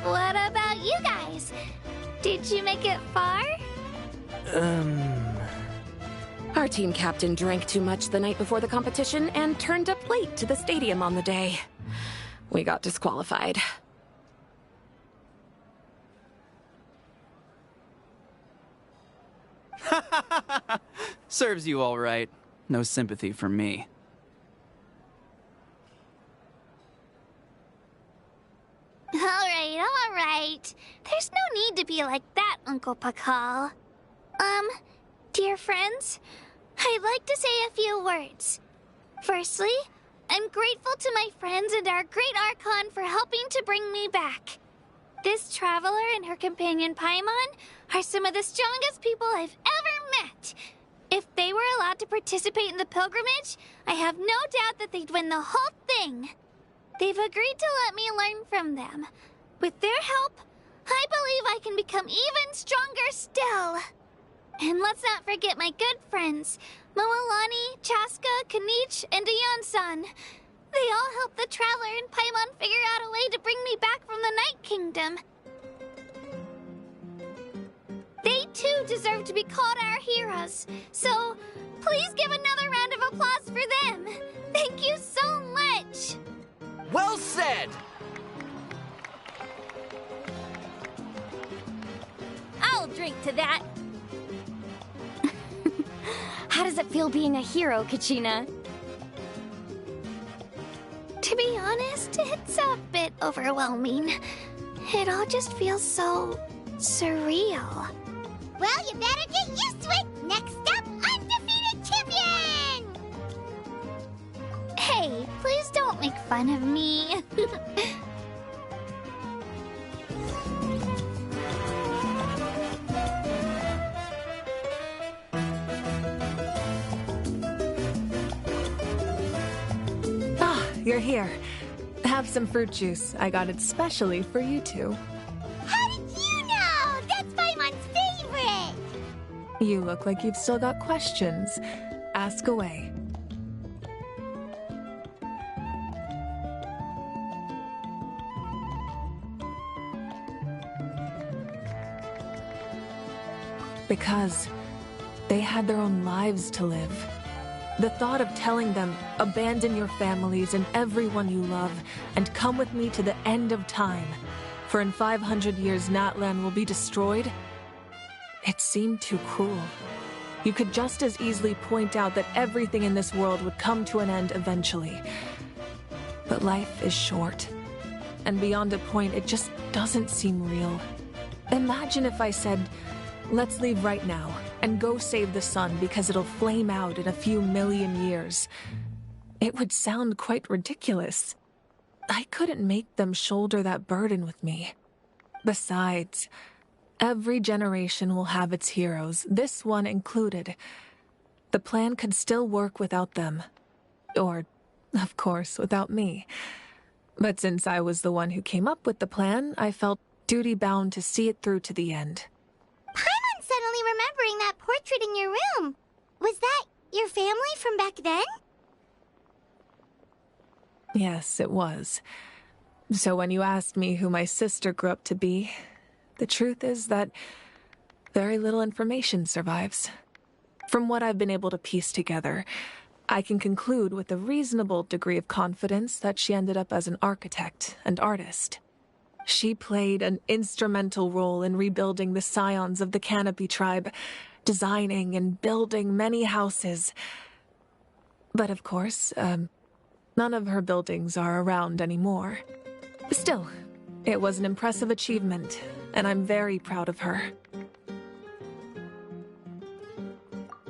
what about you guys? Did you make it far? Our team captain drank too much the night before the competition and turned up late to the stadium on the day. We got disqualified. Serves you all right. No sympathy for me. All right. There's no need to be like that, Uncle Pakal. Dear friends, I'd like to say a few words. Firstly, I'm grateful to my friends and our great Archon for helping to bring me back. This traveler and her companion Paimon are some of the strongest people I've ever met. If they were allowed to participate in the pilgrimage, I have no doubt that they'd win the whole thing. They've agreed to let me learn from them. With their help, I believe I can become even stronger still. And let's not forget my good friends, Moalani, Chaska, Kanich, and Ayan-san. They all helped the Traveler and Paimon figure out a way to bring me back from the Night Kingdom. They too deserve to be called our heroes, so please give another round of applause for them. Thank you so much! Well said! I'll drink to that. How does it feel being a hero, Kachina? To be honest, it's a bit overwhelming. It all just feels so surreal. Well, you better get used to it. Next up, undefeated champion! Hey, Hey, please don't make fun of me. You're here. Have some fruit juice. I got it specially for you two. How did you know? That's Paimon's favorite! You look like you've still got questions. Ask away. Because they had their own lives to live. The thought of telling them, abandon your families and everyone you love, and come with me to the end of time, for in 500 years Natlan will be destroyed, it seemed too cruel. You could just as easily point out that everything in this world would come to an end eventually. But life is short, and beyond a point it just doesn't seem real. Imagine if I said, let's leave right now, and go save the sun because it'll flame out in a few million years. It would sound quite ridiculous. I couldn't make them shoulder that burden with me. Besides, every generation will have its heroes, this one included. The plan could still work without them. Or, of course, without me. But since I was the one who came up with the plan, I felt duty-bound to see it through to the end. Paimon's suddenly remembering that portrait in your room. Was that your family from back then? Yes, it was. So when you asked me who my sister grew up to be, the truth is that very little information survives. From what I've been able to piece together, I can conclude with a reasonable degree of confidence that she ended up as an architect and artist. She played an instrumental role in rebuilding the scions of the Canopy tribe, designing and building many houses. But of course, none of her buildings are around anymore. Still, it was an impressive achievement, and I'm very proud of her.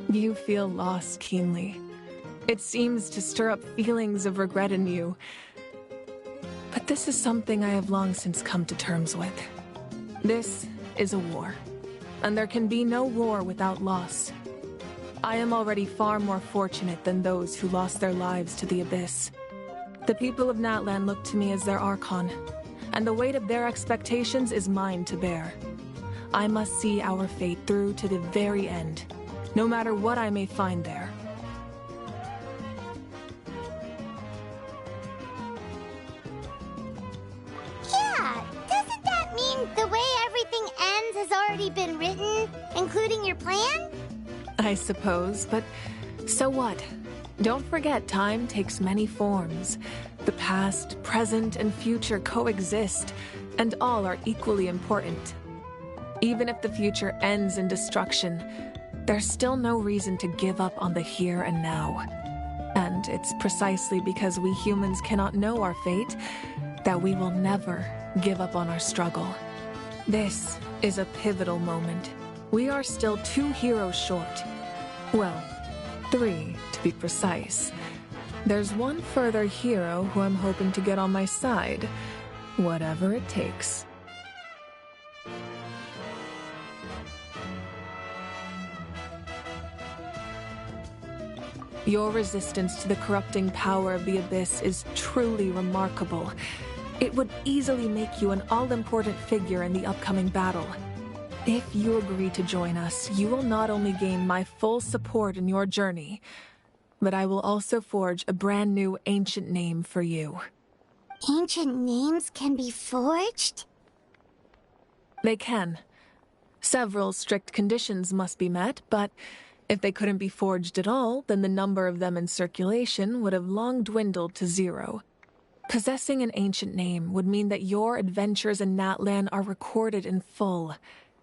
You feel loss keenly. It seems to stir up feelings of regret in you. But this is something I have long since come to terms with. This is a war, and there can be no war without loss. I am already far more fortunate than those who lost their lives to the Abyss. The people of Natlan look to me as their Archon, and the weight of their expectations is mine to bear. I must see our fate through to the very end, no matter what I may find there. The way everything ends has already been written, including your plan? I suppose, but so what? Don't forget, time takes many forms. The past, present, and future coexist, and all are equally important. Even if the future ends in destruction, there's still no reason to give up on the here and now. And it's precisely because we humans cannot know our fate that we will never give up on our struggle. This is a pivotal moment. We are still 2 heroes short. Well, 3 to be precise. There's one further hero who I'm hoping to get on my side, whatever it takes. Your resistance to the corrupting power of the Abyss is truly remarkable. It would easily make you an all-important figure in the upcoming battle. If you agree to join us, you will not only gain my full support in your journey, but I will also forge a brand new ancient name for you. Ancient names can be forged? They can. Several strict conditions must be met, but if they couldn't be forged at all, then the number of them in circulation would have long dwindled to 0. Possessing an ancient name would mean that your adventures in Natlan are recorded in full.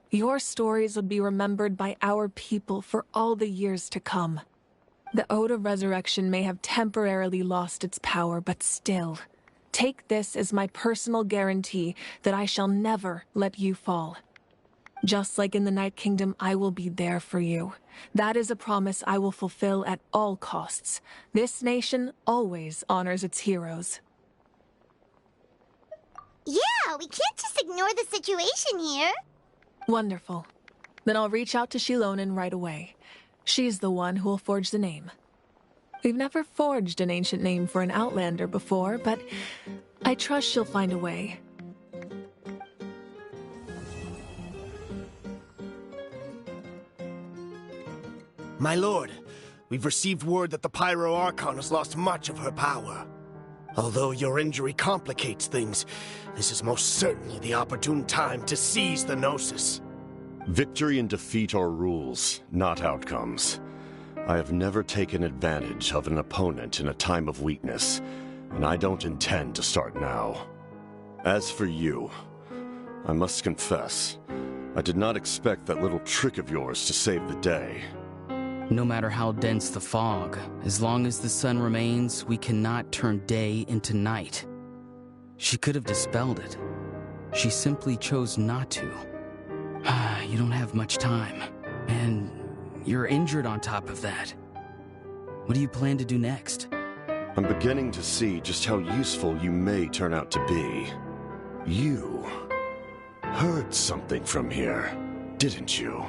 Your stories would be remembered by our people for all the years to come. The Ode of Resurrection may have temporarily lost its power, but still, take this as my personal guarantee that I shall never let you fall. Just like in the Night Kingdom, I will be there for you. That is a promise I will fulfill at all costs. This nation always honors its heroes. Yeah, we can't just ignore the situation here. Wonderful. Then I'll reach out to Shilonen right away. She's the one who will forge the name. We've never forged an ancient name for an Outlander before, but I trust she'll find a way. My lord, we've received word that the Pyro Archon has lost much of her power. Although your injury complicates things, this is most certainly the opportune time to seize the Gnosis. Victory and defeat are rules, not outcomes. I have never taken advantage of an opponent in a time of weakness, and I don't intend to start now. As for you, I must confess, I did not expect that little trick of yours to save the day. No matter how dense the fog, as long as the sun remains, we cannot turn day into night. She could have dispelled it. She simply chose not to. You don't have much time, and you're injured on top of that. What do you plan to do next? I'm beginning to see just how useful you may turn out to be. You heard something from here, didn't you?